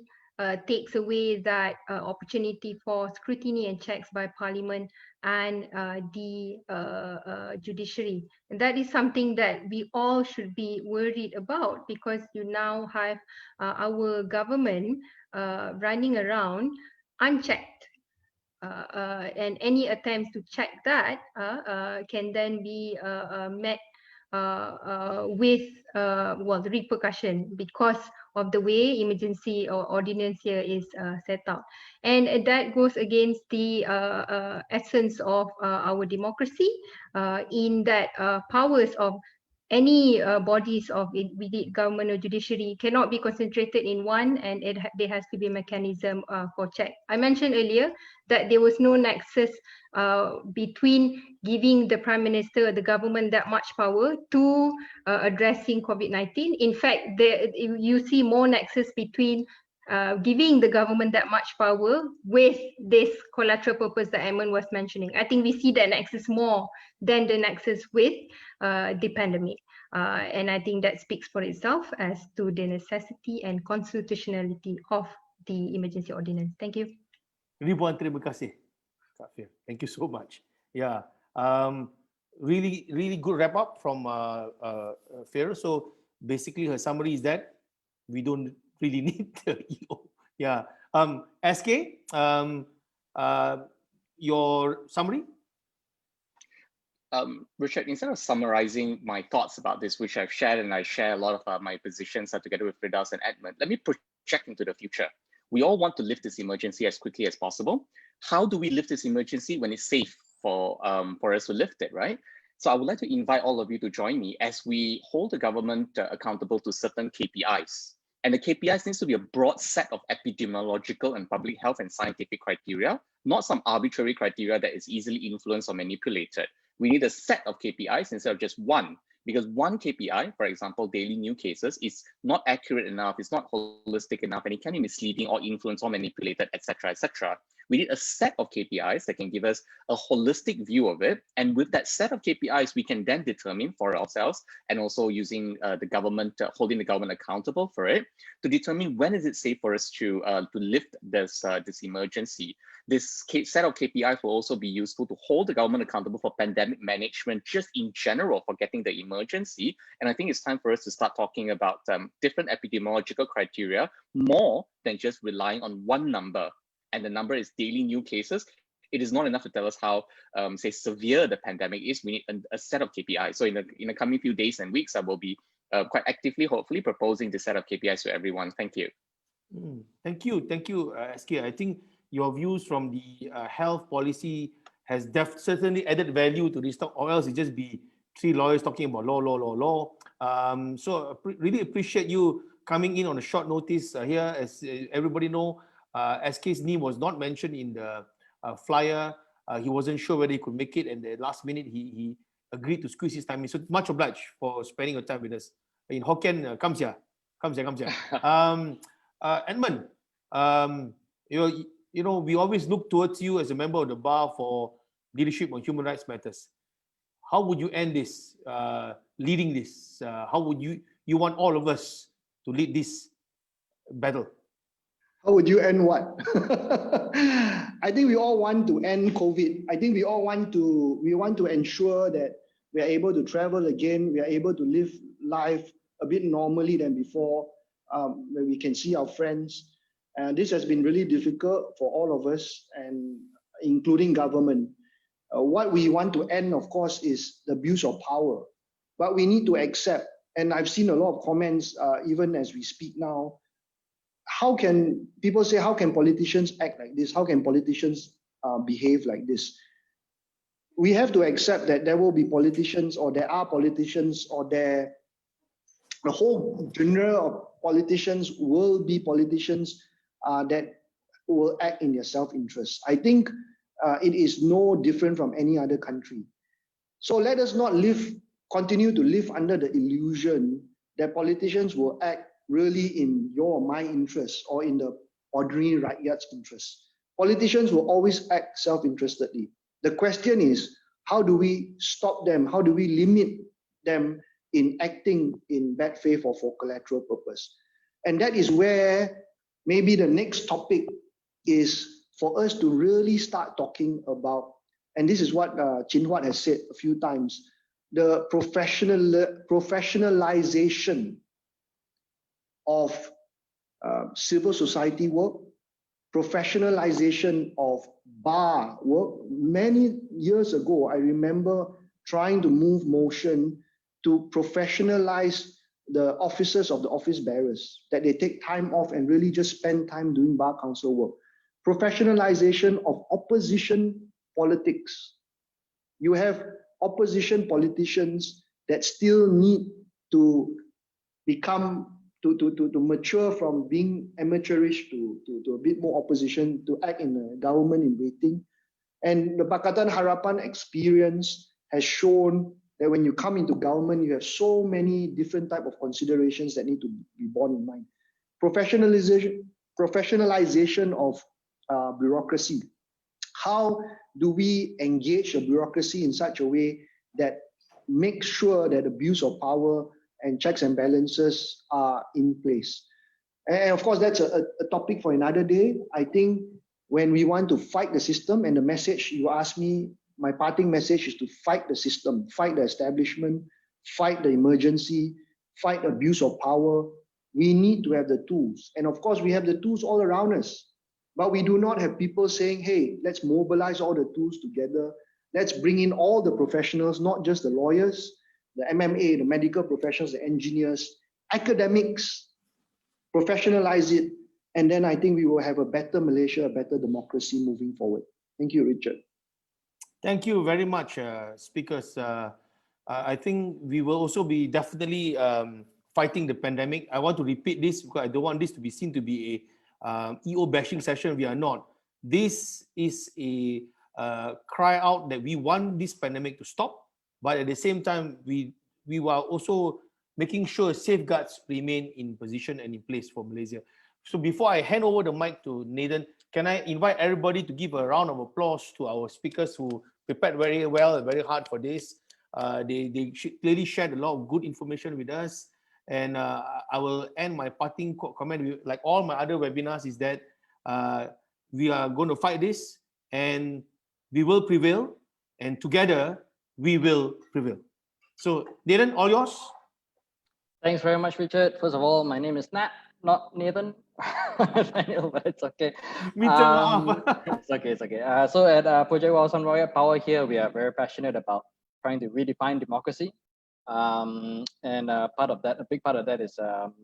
takes away that opportunity for scrutiny and checks by Parliament and the judiciary. And that is something that we all should be worried about, because you now have our government running around unchecked. And any attempts to check that can then be met with the repercussion because of the way emergency or ordinance here is set out. And that goes against the essence of our democracy, in that powers of any bodies of be government or judiciary cannot be concentrated in one, and there has to be a mechanism for check. I mentioned earlier that there was no nexus between giving the Prime Minister or the government that much power to addressing COVID-19. In fact, you see more nexus between giving the government that much power with this collateral purpose that Edmund was mentioning. I think we see that nexus more than the nexus with the pandemic. And I think that speaks for itself as to the necessity and constitutionality of the emergency ordinance. Thank you. Ribuan terima kasih, Kak Phil. Thank you so much. Yeah, really good wrap up from Phil. So basically her summary is that we don't really need the EO. Yeah. SK, your summary? Richard, instead of summarizing my thoughts about this, which I've shared, and I share a lot of my positions together with Firdaus and Edmund, let me project into the future. We all want to lift this emergency as quickly as possible. How do we lift this emergency when it's safe for us to lift it, right? So I would like to invite all of you to join me as we hold the government accountable to certain KPIs. And the KPIs needs to be a broad set of epidemiological and public health and scientific criteria, not some arbitrary criteria that is easily influenced or manipulated. We need a set of KPIs instead of just one, because one KPI, for example, daily new cases, is not accurate enough, it's not holistic enough, and it can be misleading or influenced or manipulated, etc., etc. We need a set of KPIs that can give us a holistic view of it. And with that set of KPIs, we can then determine for ourselves, and also using the government, holding the government accountable for it, to determine when is it safe for us to lift this emergency. This set of KPIs will also be useful to hold the government accountable for pandemic management, just in general, for getting the emergency. And I think it's time for us to start talking about different epidemiological criteria, more than just relying on one number. And the number is daily new cases. It is not enough to tell us how, say, severe the pandemic is. We need a set of KPIs. So in the coming few days and weeks, I will be quite actively, hopefully, proposing this set of KPIs to everyone. Thank you. Thank you, SK. I think your views from the health policy has certainly added value to this talk, or else it just be three lawyers talking about law. So really appreciate you coming in on a short notice here. As everybody know, SK's name was not mentioned in the flyer. He wasn't sure whether he could make it, and the last minute he agreed to squeeze his time in. So much obliged for spending your time with us. In Hokkien, come here. Edmund, you know, we always look towards you as a member of the bar for leadership on human rights matters. how would you end this, leading this? How would you want all of us to lead this battle? How would you end what? I think we all want to end COVID. I think we want to ensure that we are able to travel again. We are able to live life a bit normally than before, where we can see our friends. And this has been really difficult for all of us, and including government. What we want to end, of course, is the abuse of power. But we need to accept, and I've seen a lot of comments, even as we speak now, how can people say, how can politicians act like this? How can politicians behave like this? We have to accept that there will be politicians, or there are politicians, or the whole genre of politicians will be politicians that will act in their self-interest. I think it is no different from any other country. So let us not continue to live under the illusion that politicians will act really in your or my interest, or in the ordinary Rakyat's interest. Politicians will always act self-interestedly. The question is, how do we stop them? How do we limit them in acting in bad faith or for collateral purpose? And that is where maybe the next topic is for us to really start talking about, and this is what Chin Huat has said a few times, the professionalization of civil society work, professionalization of bar work. Many years ago, I remember trying to move motion to professionalize the officers of the office bearers, that they take time off and really just spend time doing bar council work. Professionalization of opposition politics. You have opposition politicians that still need to become, to mature from being amateurish to a bit more opposition, to act in a government in waiting. And the Pakatan Harapan experience has shown that when you come into government, you have so many different type of considerations that need to be borne in mind. Professionalization of bureaucracy. How do we engage the bureaucracy in such a way that makes sure that abuse of power and checks and balances are in place? And of course, that's a topic for another day. I think when we want to fight the system, and the message you asked me, my parting message is to fight the system, fight the establishment, fight the emergency, fight abuse of power. We need to have the tools. And of course, we have the tools all around us. But we do not have people saying, hey, let's mobilize all the tools together. Let's bring in all the professionals, not just the lawyers, the MMA, the medical professionals, the engineers, academics, professionalize it. And then I think we will have a better Malaysia, a better democracy moving forward. Thank you, Richard. Thank you very much, speakers. I think we will also be definitely fighting the pandemic. I want to repeat this because I don't want this to be seen to be a EO bashing session. We are not. This is a cry out that we want this pandemic to stop, but at the same time, we are also making sure safeguards remain in position and in place for Malaysia. So before I hand over the mic to Nathan, can I invite everybody to give a round of applause to our speakers who prepared very well and very hard for this. They clearly shared a lot of good information with us. And I will end my parting comment with, like all my other webinars, is that we are going to fight this and we will prevail, and together we will prevail. So Nathan, all yours. Thanks very much, Richard. First of all, my name is Nat, not Nathan. Daniel, but it's okay. It's okay, it's okay. So at Project Wawasan Rakyat Power here, we are very passionate about trying to redefine democracy. And part of that, a big part of that is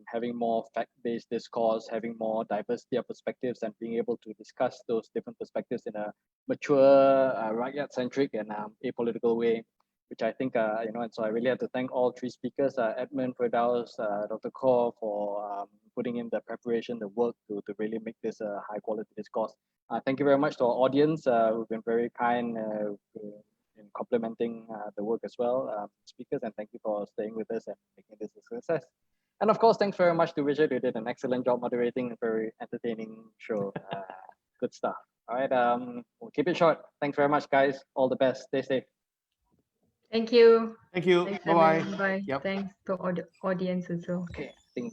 having more fact-based discourse, having more diversity of perspectives, and being able to discuss those different perspectives in a mature, Rakyat-centric and apolitical way, which I think, and so I really have to thank all three speakers, Edmund, Firdaus, Dr. Khor, for putting in the preparation, the work to really make this a high-quality discourse. Thank you very much to our audience who've been very kind in complimenting the work as well, speakers, and thank you for staying with us and making this a success. And of course, thanks very much to Richard, who did an excellent job moderating a very entertaining show. Good stuff. All right, we'll keep it short. Thanks very much, guys. All the best. Stay safe. Thank you. Thank you. Thanks, Bye-bye. everyone. Bye. Yep. Thanks to audience also. Okay.